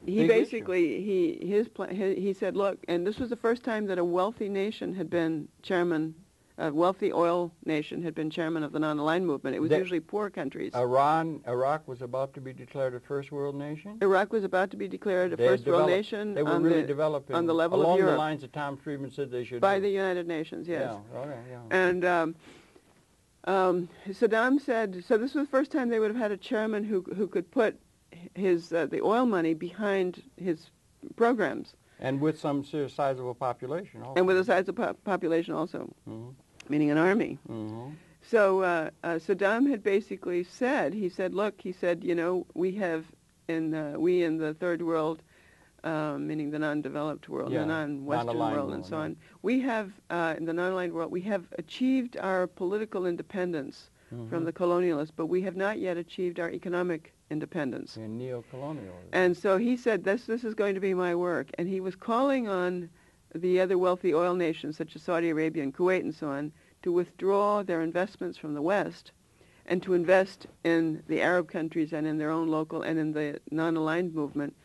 He basically he said, look, and this was the first time that a wealthy nation had been chairman. A wealthy oil nation had been chairman of the non-aligned movement. It was usually poor countries.
Iraq was about to be declared a first world nation?
Iraq was about to be declared a first world nation.
They were really developing
on the level
along
of Europe.
the lines that Tom Friedman said they should
by the United Nations, yes.
Yeah, okay, yeah.
And Saddam said, so this was the first time they would have had a chairman who could put his the oil money behind his programs.
And with some sizable population also.
And with a sizable population also. Meaning an army. So Saddam had basically said, he said, we have we in the third world, meaning the non-developed world, the non-Western world and so on, we have, in the non-aligned world, we have achieved our political independence from the colonialists, but we have not yet achieved our economic independence.
And neo-colonialism.
And so he said, this is going to be my work. And he was calling on the other wealthy oil nations, such as Saudi Arabia and Kuwait and so on, to withdraw their investments from the West and to invest in the Arab countries and in their own local and in the non-aligned movement,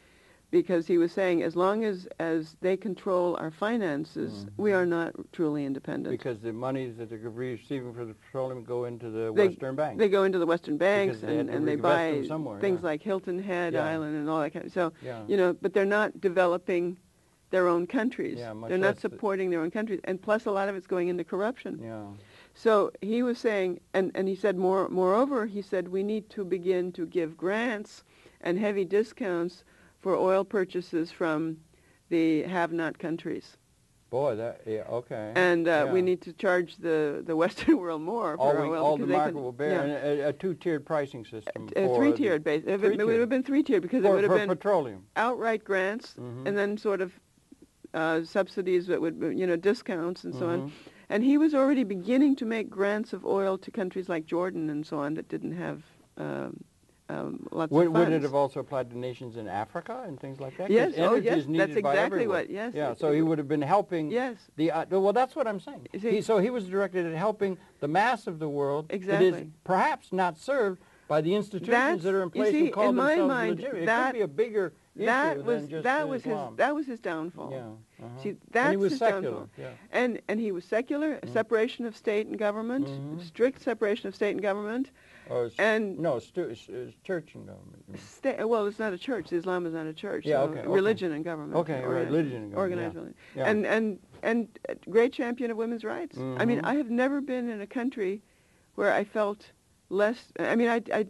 because he was saying as long as they control our finances, we are not truly independent.
Because the monies that they're receiving for the petroleum go into the Western banks.
They go into the Western banks and they buy things like Hilton Head Island and all that kind of so, but they're not developing their own countries. They're not supporting their own countries. And plus a lot of it's going into corruption. So he was saying, and he said moreover, he said we need to begin to give grants and heavy discounts for oil purchases from the have-not countries.
Boy, okay.
And we need to charge the Western world more for our oil.
All the market will bear. And a two-tiered pricing system.
A three-tiered base. It would have been three-tiered because it would have been
petroleum.
Outright grants and then sort of subsidies that would, discounts and so on. And he was already beginning to make grants of oil to countries like Jordan and so on that didn't have lots of funds.
Would it have also applied to nations in Africa and things like that?
Yes,
is needed
that's exactly
by
what, yes.
Yeah, so he would have been helping well, that's what I'm saying. So he was directed at helping the mass of the world that is perhaps not served by the institutions that are in place and call themselves legitimate. It could be a bigger issue than just Islam.
That was his downfall. See,
and he was
his
secular.
Downfall. And he was secular, separation of state and government, strict separation of state and government.
Church and government.
Well, it's not a church. Islam is not a church. Religion and government.
Religion and government.
Organized religion. And great champion of women's rights. I mean, I have never been in a country where I felt less. I mean, I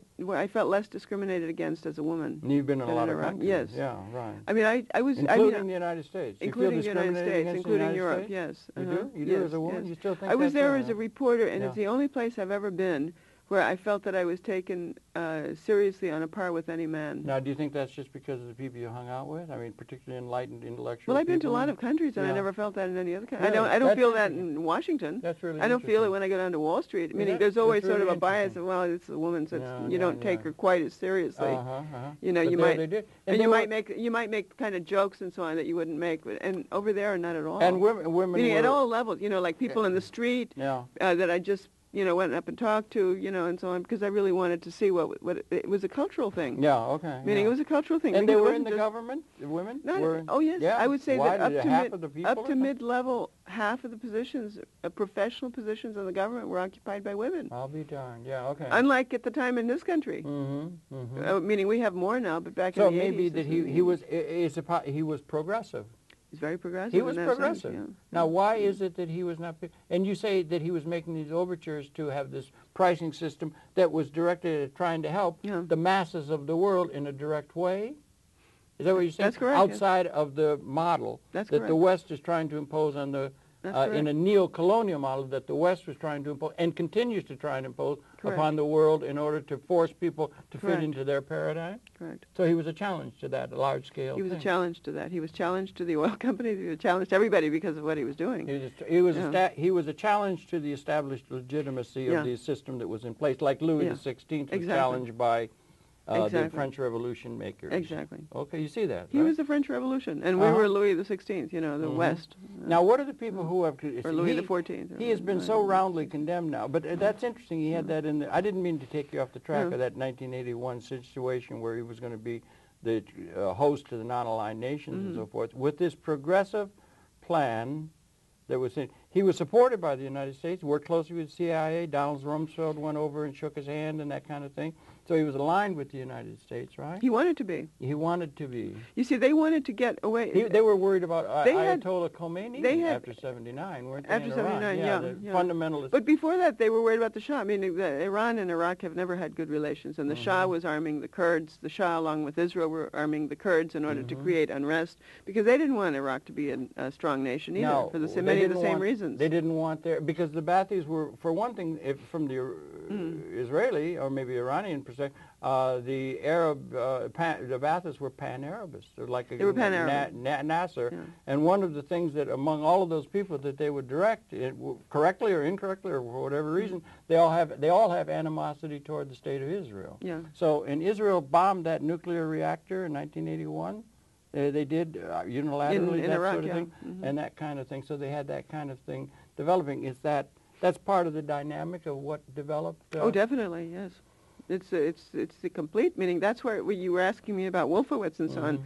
felt less discriminated against as a woman.
You've been in a lot of countries.
Yes.
Yeah, right.
I mean, I was
including the United States.
Including the United States, including Europe. Yes.
You do? You do as a woman? You still think
I was there as a reporter, and it's the only place I've ever been where I felt that I was taken seriously on a par with any man.
Now, do you think that's just because of the people you hung out with? I mean, particularly enlightened intellectuals.
Well, I've been to a lot of countries, and I never felt that in any other country. I don't feel that in Washington.
That's really
I don't feel it when I go down to Wall Street. I mean, there's always sort of a bias of, well, it's a woman, so you don't take her quite as seriously. You might make kind of jokes and so on that you wouldn't make, and over there, not at all.
And women
meaning at all levels. Like people in the street that I just went up and talked to, and so on, because I really wanted to see what it was a cultural thing.
Yeah, okay.
Meaning it was a cultural thing.
And
because
they
it
were in
wasn't
the
just
government, the women?
Oh, yes.
Yeah.
I would say
Why,
that up to
mid-level,
mid-level, half of the positions, professional positions in the government were occupied by women.
I'll be darned. Yeah, okay.
Unlike at the time in this country. Meaning we have more now, but back in the 80s.
So maybe that he was progressive.
He's very progressive.
He was
in that
progressive.
sense, yeah.
Now, why is it that he was not? And you say that he was making these overtures to have this pricing system that was directed at trying to help the masses of the world in a direct way? Is that what you're saying?
That's correct.
Outside of the model that the West is trying to impose on the in a neo-colonial model that the West was trying to impose and continues to try and impose upon the world in order to force people to fit into their paradigm?
Correct.
So he was a challenge to that, a large-scale
He was a challenge to that. He was challenged to the oil companies. He was challenged to everybody because of what he was doing.
He was a challenge to the established legitimacy of the system that was in place, like Louis XVI was challenged by the French Revolution makers.
Exactly.
Okay, you see that.
He was the French Revolution, and we were Louis XVI, the West.
Now, what are the people who have...
Or Louis XIV.
He has been so roundly condemned now, but that's interesting. He had that in the... I didn't mean to take you off the track of that 1981 situation where he was going to be the host to the non-aligned nations and so forth. With this progressive plan that was in... He was supported by the United States, worked closely with the CIA. Donald Rumsfeld went over and shook his hand and that kind of thing. So he was aligned with the United States, right?
He wanted to be.
He wanted to be.
You see, they wanted to get away.
They were worried about Ayatollah Khomeini after 79, weren't they?
After 79, yeah.
Fundamentalists.
But before that, they were worried about the Shah. I mean, Iran and Iraq have never had good relations, and the Shah was arming the Kurds. The Shah, along with Israel, were arming the Kurds in order to create unrest, because they didn't want Iraq to be a strong nation either, for many of the same reasons.
They didn't want because the Ba'athis were, for one thing, from the Israeli or maybe Iranian perspective, the Ba'athists were pan-Arabists.
They were pan-Arab.
Nasser. And one of the things that among all of those people that they would direct, correctly or incorrectly or for whatever reason, they all have animosity toward the state of Israel.
Yeah.
So, and Israel bombed that nuclear reactor in 1981. They did unilaterally,
in
that
Iraq,
sort of thing, and that kind of thing. So they had that kind of thing developing. That's part of the dynamic of what developed?
Oh, definitely, yes. It's the complete meaning. That's where you were asking me about Wolfowitz and so on.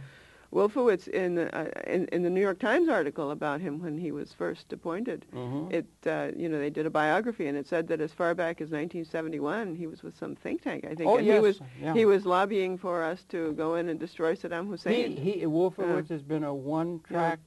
Wolfowitz in the New York Times article about him when he was first appointed, they did a biography, and it said that as far back as 1971 he was with some think tank, I think.
Oh,
and
yes.
He was lobbying for us to go in and destroy Saddam Hussein.
Wolfowitz has been a one-track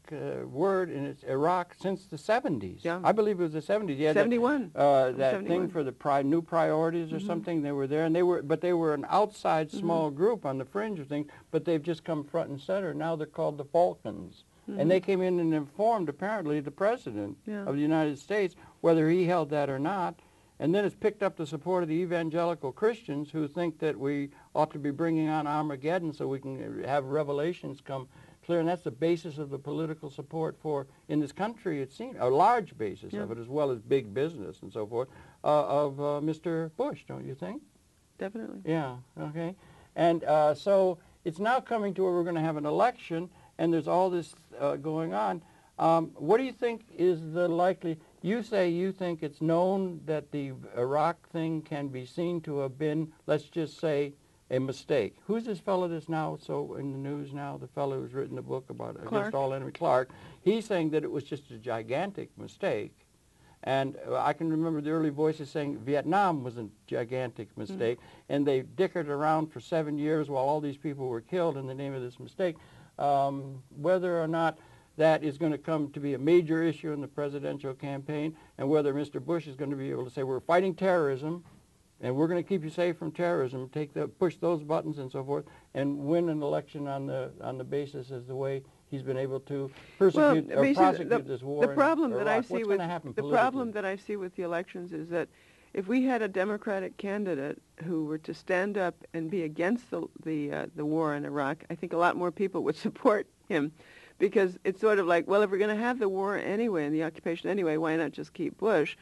word in Iraq since the 70s.
Yeah.
I believe it was the 70s. He had
71.
That
71.
thing for the new priorities or something. They were there, and they were an outside small group on the fringe of things, but they've just come front and center. Now they're called the Balkans. And they came in and informed, apparently, the President of the United States, whether he held that or not. And then it's picked up the support of the evangelical Christians who think that we ought to be bringing on Armageddon so we can have revelations come clear. And that's the basis of the political support for, in this country, it seems, a large basis of it, as well as big business and so forth, of Mr. Bush, don't you think?
Definitely.
Yeah, okay. And so it's now coming to where we're going to have an election, and there's all this going on. What do you think is the likely... You say you think it's known that the Iraq thing can be seen to have been, let's just say, a mistake. Who's this fellow that's now so in the news now, the fellow who's written the book about Against All Enemy, Clark? He's saying that it was just a gigantic mistake. And I can remember the early voices saying Vietnam was a gigantic mistake, and they dickered around for 7 years while all these people were killed in the name of this mistake. Whether or not that is going to come to be a major issue in the presidential campaign, and whether Mr. Bush is going to be able to say, we're fighting terrorism, and we're going to keep you safe from terrorism, push those buttons and so forth, and win an election on the basis as the way he's been able to prosecute this war.
The problem that I see with the elections is that if we had a Democratic candidate who were to stand up and be against the war in Iraq, I think a lot more people would support him, because it's sort of like, well, if we're going to have the war anyway and the occupation anyway, why not just keep Bush?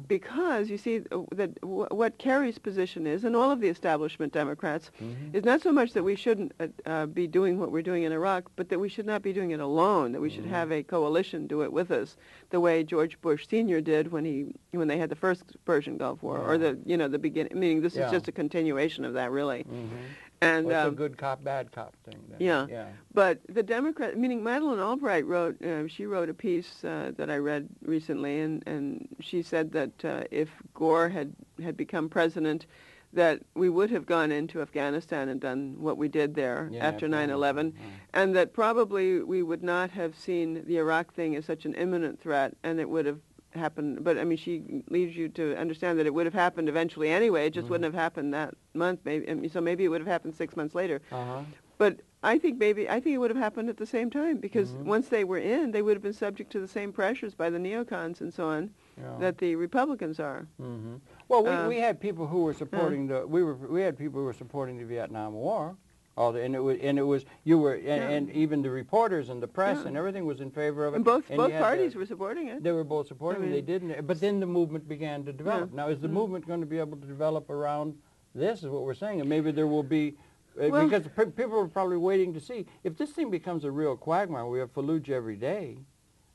Because you see that what Kerry's position is, and all of the establishment Democrats, is not so much that we shouldn't be doing what we're doing in Iraq, but that we should not be doing it alone, that we should have a coalition do it with us, the way George Bush Sr. did when they had the first Persian Gulf War, or the beginning, meaning this is just a continuation of that, really. And
it's a good cop, bad cop thing. Then.
Yeah. But the Democrat, meaning Madeleine Albright she wrote a piece that I read recently, and she said that if Gore had become president, that we would have gone into Afghanistan and done what we did there after 9/11, and that probably we would not have seen the Iraq thing as such an imminent threat, and it would have happened. But I mean, she leaves you to understand that it would have happened eventually anyway. It just wouldn't have happened that month, maybe. So maybe it would have happened 6 months later. But I think it would have happened at the same time, because once they were in, they would have been subject to the same pressures by the neocons and so on that the Republicans are.
Well, we had people who were supporting we had people who were supporting the Vietnam War. And even the reporters and the press and everything was in favor of it.
And both parties were supporting it.
They were both supporting it. They didn't. But then the movement began to develop. Now, is the movement going to be able to develop around this? Is what we're saying, and maybe there will be. Because people are probably waiting to see if this thing becomes a real quagmire. We have Fallujah every day.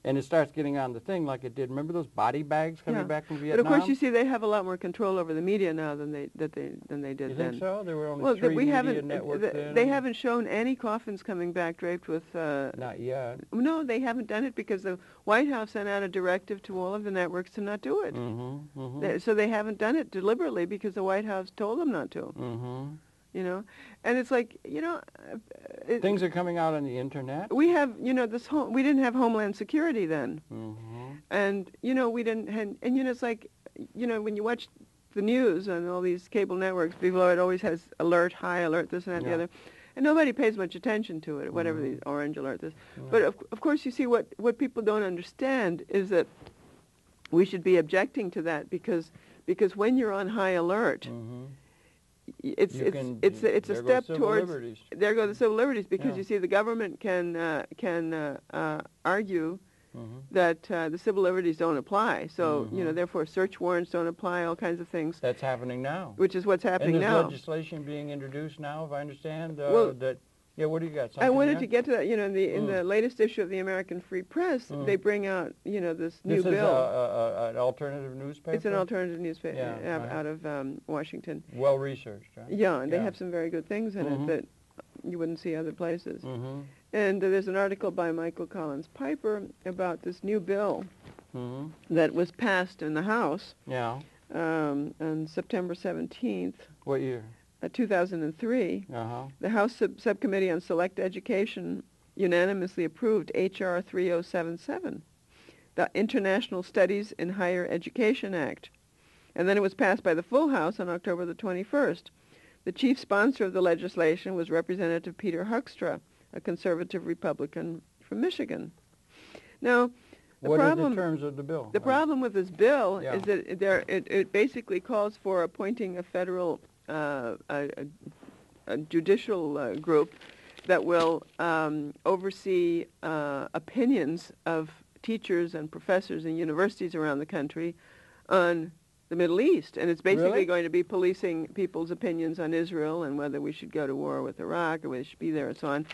And it starts getting on the thing like it did. Remember those body bags coming back from Vietnam?
But of course, you see, they have a lot more control over the media now than they did then.
You think so? There were only three media networks then.
They haven't shown any coffins coming back draped with...
Not yet.
No, they haven't done it because the White House sent out a directive to all of the networks to not do it. So they haven't done it deliberately because the White House told them not to. You know, and it's like, you know...
things are coming out on the Internet.
We have, we didn't have Homeland Security then. And, we didn't, and it's like, when you watch the news on all these cable networks, below it always has alert, high alert, this and that, the other. And nobody pays much attention to it, whatever the orange alert is. But, of course, you see, what people don't understand is that we should be objecting to that because when you're on high alert... It's a step towards there go the civil liberties because you see the government can argue that the civil liberties don't apply, so therefore search warrants don't apply, all kinds of things.
That's happening now.
Which is what's happening now.
And there's legislation being introduced now, if I understand. What do you got?
I wanted to get to that. In the latest issue of the American Free Press, they bring out this new bill. This is
an alternative newspaper.
It's an alternative newspaper out of Washington.
Well researched, right?
Yeah, and they have some very good things in it that you wouldn't see other places. And there's an article by Michael Collins Piper about this new bill that was passed in the House on September 17th.
What year?
2003, the House Subcommittee on Select Education unanimously approved H.R. 3077, the International Studies in Higher Education Act. And then it was passed by the full House on October the 21st. The chief sponsor of the legislation was Representative Peter Hoekstra, a conservative Republican from Michigan. Now,
what are the terms of the bill?
The problem with this bill is that it basically calls for appointing a federal a judicial group that will oversee opinions of teachers and professors in universities around the country on the Middle East. And it's basically going to be policing people's opinions on Israel and whether we should go to war with Iraq or whether we should be there and so on.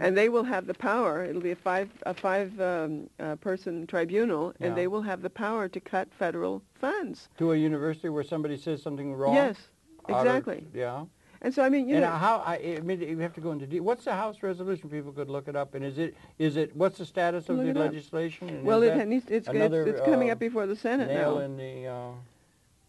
And they will have the power. It'll be a five person tribunal, and they will have the power to cut federal funds.
To a university where somebody says something wrong?
Yes. Exactly. And so I mean, you have to go into what's the House resolution? People could look it up. And is it what's the status of the legislation? And well, it's coming up before the Senate now.
In the.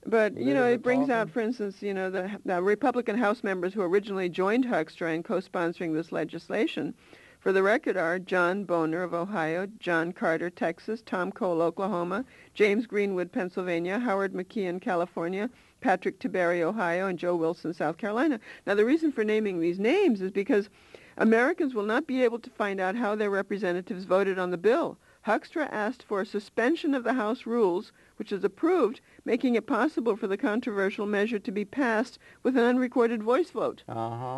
But it brings out, for instance, the Republican House members who originally joined Hoekstra in co-sponsoring this legislation. For the record are John Boner of Ohio, John Carter, Texas, Tom Cole, Oklahoma, James Greenwood, Pennsylvania, Howard McKeon, California, Patrick Tiberi, Ohio, and Joe Wilson, South Carolina. Now, the reason for naming these names is because Americans will not be able to find out how their representatives voted on the bill Hoekstra asked for a suspension of the House rules, which is approved, making it possible for the controversial measure to be passed with an unrecorded voice vote.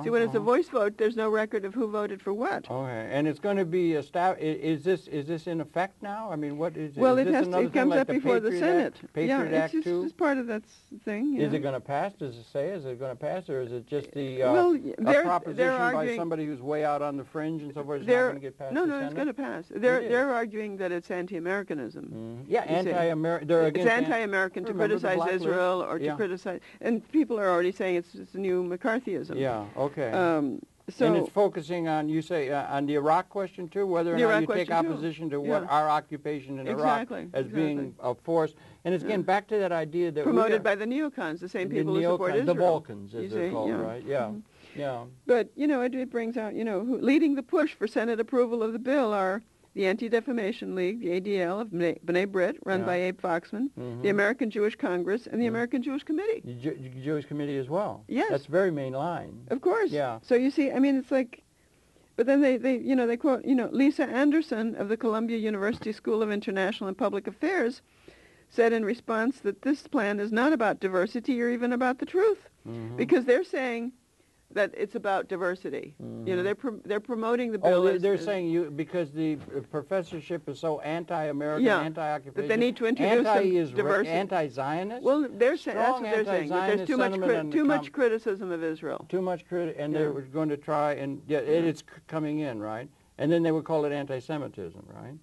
See, when it's a voice vote, there's no record of who voted for what.
Okay, and it's going to be established. Is this in effect now? I mean, what is it?
Well,
is this
it comes up before the Senate.
Patriot Act
it's
2?
just part of that thing. Yeah.
Is it going to pass? Does it say? Is it going to pass, or is it just the
they're
proposition
arguing,
by somebody who's way out on the fringe and so forth? It's not going to get passed.
No,
the
it's going to pass. They're arguing that it's anti-Americanism.
Yeah, anti-American. They're against.
It's anti-American to criticize Israel or to criticize, and people are already saying it's a new McCarthyism.
Yeah. Okay.
So
and it's focusing on, you say, on the Iraq question too, whether or not you take opposition to what our occupation in Iraq as being a force. And it's getting back to that idea that
promoted by the neocons, the same people who support Israel.
The Balkans, as they're called, right? Yeah. Yeah.
But, it brings out, leading the push for Senate approval of the bill are the Anti-Defamation League, the ADL of B'nai B'rith, run by Abe Foxman, the American Jewish Congress, and the American Jewish Committee.
The Jewish Committee as well.
Yes.
That's very main line.
Of course.
Yeah.
So you see, I mean, it's like, but then they quote, Lisa Anderson of the Columbia University School of International and Public Affairs said in response that this plan is not about diversity or even about the truth, because they're saying that it's about diversity. They're promoting the bill.
Oh, they're saying because the professorship is so anti-American, anti-occupation,
that they need to introduce diversity.
Anti-Zionist.
Well, that's what they're saying. That there's too much criticism of Israel.
Too much and they were going to try and it's coming in, right? And then they would call it anti-Semitism, right?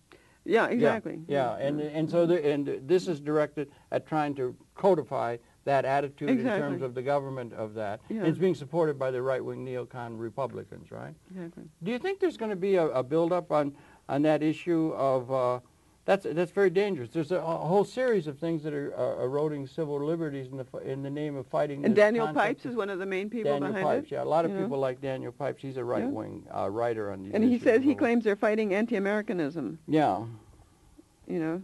Yeah, exactly.
Yeah. And so this is directed at trying to codify that attitude in terms of the government of that. Yeah. It's being supported by the right-wing neocon Republicans, right?
Exactly.
Do you think there's going to be a build-up on that issue of that's very dangerous. There's a whole series of things that are eroding civil liberties in the name of fighting.
And Daniel Pipes is one of the main people behind it.
Yeah, a lot of people like Daniel Pipes. He's a right-wing writer on these issues.
And he says he claims they're fighting anti-Americanism.
Yeah.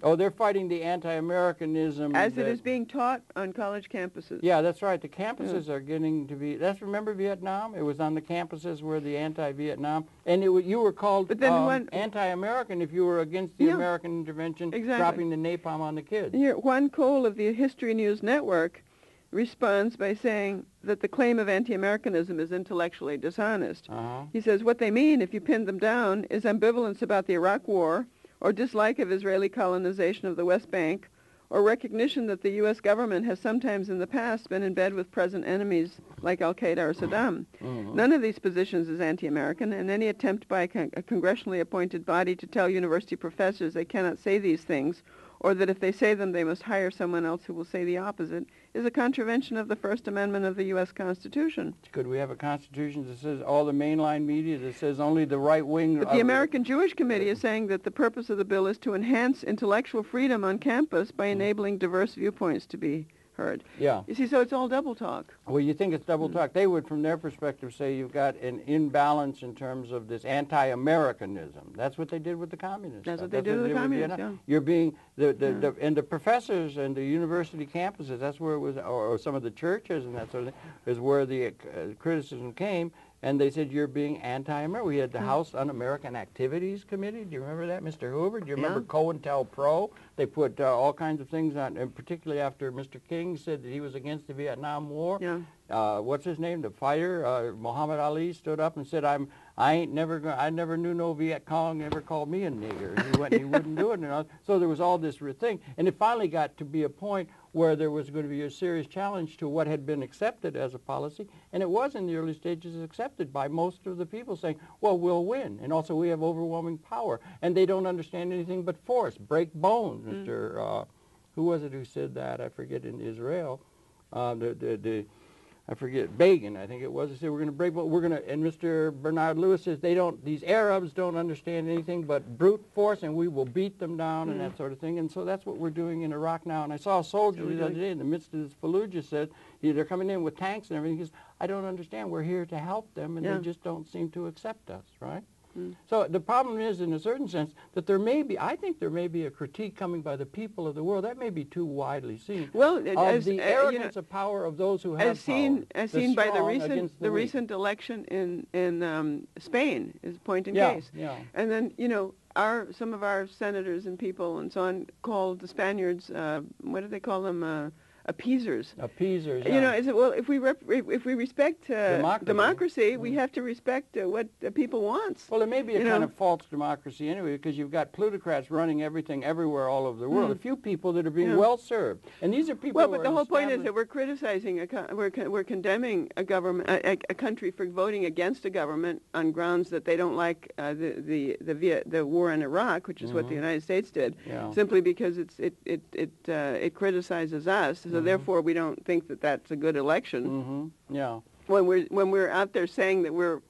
Oh, they're fighting the anti-Americanism.
As it is being taught on college campuses.
Yeah, that's right. The campuses are getting to be... remember Vietnam? It was on the campuses where the anti-Vietnam... And you were called anti-American if you were against the American intervention, dropping the napalm on the kids.
Here, Juan Cole of the History News Network responds by saying that the claim of anti-Americanism is intellectually dishonest. He says, what they mean, if you pin them down, is ambivalence about the Iraq War, or dislike of Israeli colonization of the West Bank, or recognition that the U.S. government has sometimes in the past been in bed with present enemies like al-Qaeda or Saddam. None of these positions is anti-American, and any attempt by a congressionally appointed body to tell university professors they cannot say these things, or that if they say them they must hire someone else who will say the opposite, is a contravention of the First Amendment of the U.S. Constitution.
Could we have a Constitution that says all the mainline media, that says only the right wing...
But the American Jewish Committee is saying that the purpose of the bill is to enhance intellectual freedom on campus by enabling diverse viewpoints to be heard.
Yeah.
You see, so it's all double talk.
Well, you think it's double talk. They would, from their perspective, say you've got an imbalance in terms of this anti-Americanism. That's what they did with the communists.
That's what they did with the communists,
You're being, and the professors and the university campuses, that's where it was, or some of the churches and that sort of thing, is where the criticism came. And they said, you're being anti-American. We had the House Un-American Activities Committee. Do you remember that, Mr. Hoover? Do you remember COINTELPRO? They put all kinds of things on, and particularly after Mr. King said that he was against the Vietnam War. Yeah. What's his name? The fighter, Muhammad Ali, stood up and said, I never knew no Viet Cong ever called me a nigger. And he wouldn't do it. And so there was all this thing. And it finally got to be a point where there was going to be a serious challenge to what had been accepted as a policy. And it was in the early stages accepted by most of the people saying, well, we'll win. And also we have overwhelming power. And they don't understand anything but force. Break bones, Mr. Who was it who said that? I forget, in Israel. I forget, Begin, I think it was. They said, we're going to break, but and Mr. Bernard Lewis says, these Arabs don't understand anything but brute force, and we will beat them down and that sort of thing. And so that's what we're doing in Iraq now. And I saw a soldier the other day in the midst of this Fallujah said, they're coming in with tanks and everything. He says, I don't understand. We're here to help them, and they just don't seem to accept us, right? So the problem is, in a certain sense, that I think there may be a critique coming by the people of the world, that may be too widely seen, of the arrogance of power of those who have power. As seen by the recent
election in Spain is point in case.
Yeah.
And then, some of our senators and people and so on called the Spaniards, what do they call them? Appeasers.
Appeasers, yeah.
You know, is it, well, if we respect democracy, we have to respect what the people wants.
Well, it may be a kind of false democracy anyway, because you've got plutocrats running everything everywhere all over the world. A few people that are being well served, and these are people.
Well, but the whole point is that we're criticizing, we're condemning a government, a country for voting against a government on grounds that they don't like the war in Iraq, which is what the United States did, simply because it criticizes us. So therefore, we don't think that that's a good election.
Yeah.
When we're out there saying that we're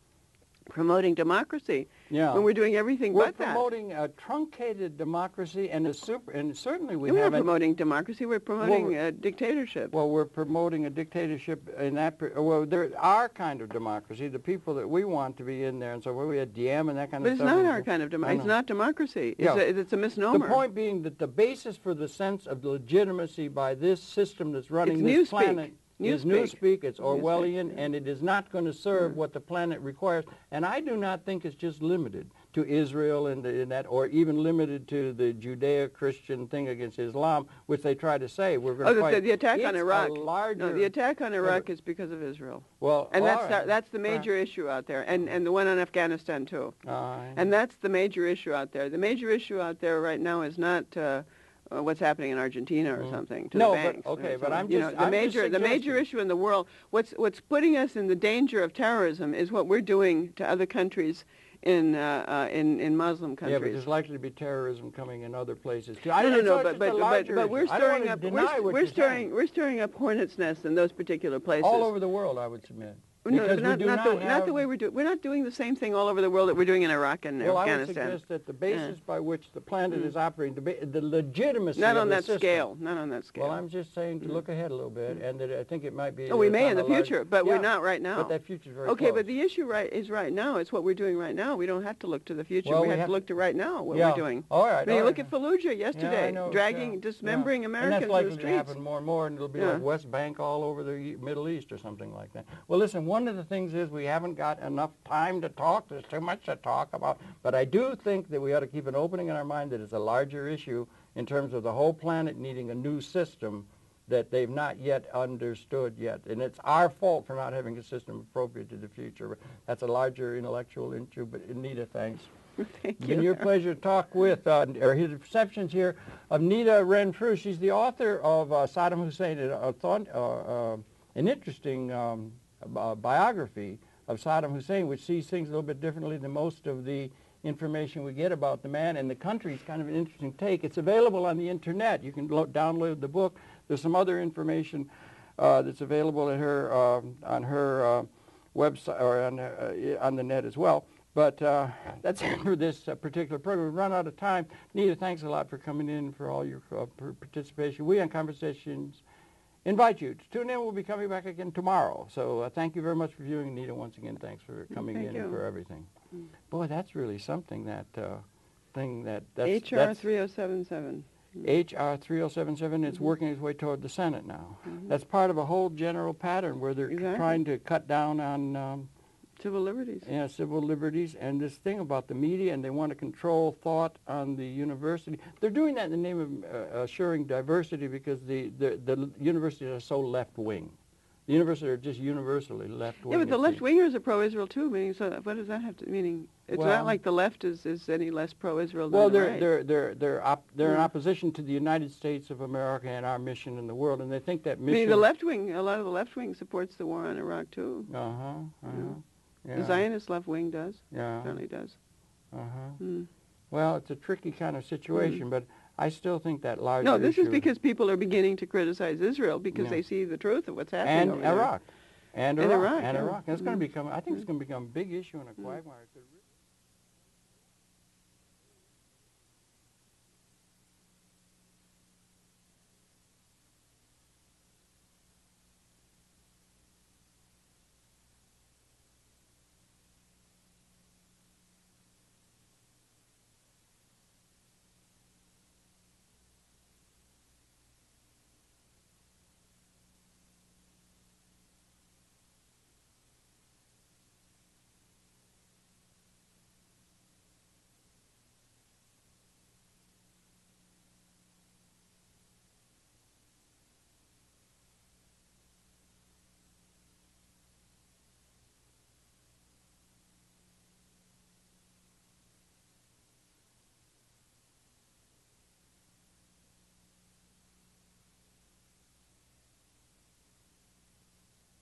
promoting democracy, when we're doing everything but that.
We're promoting a truncated democracy and certainly we
haven't.
We're
not promoting democracy. We're promoting a dictatorship.
Well, we're promoting a dictatorship in that. Well, there our kind of democracy, the people that we want to be in there, and so we had Diem and that kind of stuff.
But it's not our kind of democracy. It's not democracy. It's a misnomer.
The point being that the basis for the sense of legitimacy by this system that's running this planet is newspeak, it's Orwellian, and it is not going to serve what the planet requires. And I do not think it's just limited to Israel and that, or even limited to the Judeo-Christian thing against Islam, which they try to say we're going to fight.
The attack on Iraq. No, the attack on Iraq is because of Israel.
Well,
and that's the major issue out there, and the one on Afghanistan too. And that's the major issue out there. The major issue out there right now is not what's happening in Argentina or something to the banks.
But I'm just
the major issue in the world. What's putting us in the danger of terrorism is what we're doing to other countries in Muslim countries.
Yeah, but there's likely to be terrorism coming in other places too.
But we're stirring up hornets' nests in those particular places.
All over the world, I would submit.
No, not the way we're doing. We're not doing the same thing all over the world that we're doing in Iraq and Afghanistan.
Well, I would suggest that the basis by which the planet is operating, the legitimacy
not
of
on
the
that
system.
scale. Not on that scale.
Well, I'm just saying to look ahead a little bit, and that I think it might be.
Oh, we may in the future, but we're not right now.
But that future is very
okay,
close.
but the issue is right now. It's what we're doing right now. We don't have to look to the future. We have to look to right now. What we're doing.
All right.
Look at Fallujah yesterday, dismembering Americans in the streets.
And that's likely to happen more and more, and it'll be like West Bank all over the Middle East or something like that. Well, listen. One of the things is we haven't got enough time to talk. There's too much to talk about. But I do think that we ought to keep an opening in our mind that it's a larger issue in terms of the whole planet needing a new system that they've not yet understood yet. And it's our fault for not having a system appropriate to the future. That's a larger intellectual issue. But Nita, thanks.
Thank you.
It's been your pleasure to talk with, or his receptions here, of Nita Renfrew. She's the author of Saddam Hussein, an interesting biography of Saddam Hussein, which sees things a little bit differently than most of the information we get about the man and the country. It's kind of an interesting take. It's available on the internet. You can download the book. There's some other information that's available at her on her website or on the net as well. But that's it for this particular program. We've run out of time. Nita, thanks a lot for coming in, for all your participation. We on Conversations invite you to tune in. We'll be coming back again tomorrow. So thank you very much for viewing. Nita, once again, thanks for coming in and for everything. Boy, that's really something, that thing that's
HR 3077.
HR 3077, it's working its way toward the Senate now. That's part of a whole general pattern where they're trying to cut down on
civil liberties.
Yeah, civil liberties, and this thing about the media, and they want to control thought on the university. They're doing that in the name of assuring diversity because the universities are so left-wing. The universities are just universally left-wing.
Yeah, but the left-wingers are pro-Israel too. Meaning, so what does that have to meaning? It's not like the left is any less pro-Israel than the right.
They're in opposition to the United States of America and our mission in the world, and they think that mission.
Meaning the left-wing, a lot of the left-wing supports the war on Iraq too. Yeah. The Zionist left wing does. Yeah. Certainly does.
Well, it's a tricky kind of situation, but I still think that larger
No, this
issue
is because people are beginning to criticize Israel because they see the truth of what's happening
and Iraq.
And Iraq.
And Iraq. And it's going to become, I think it's going to become a big issue in a quagmire.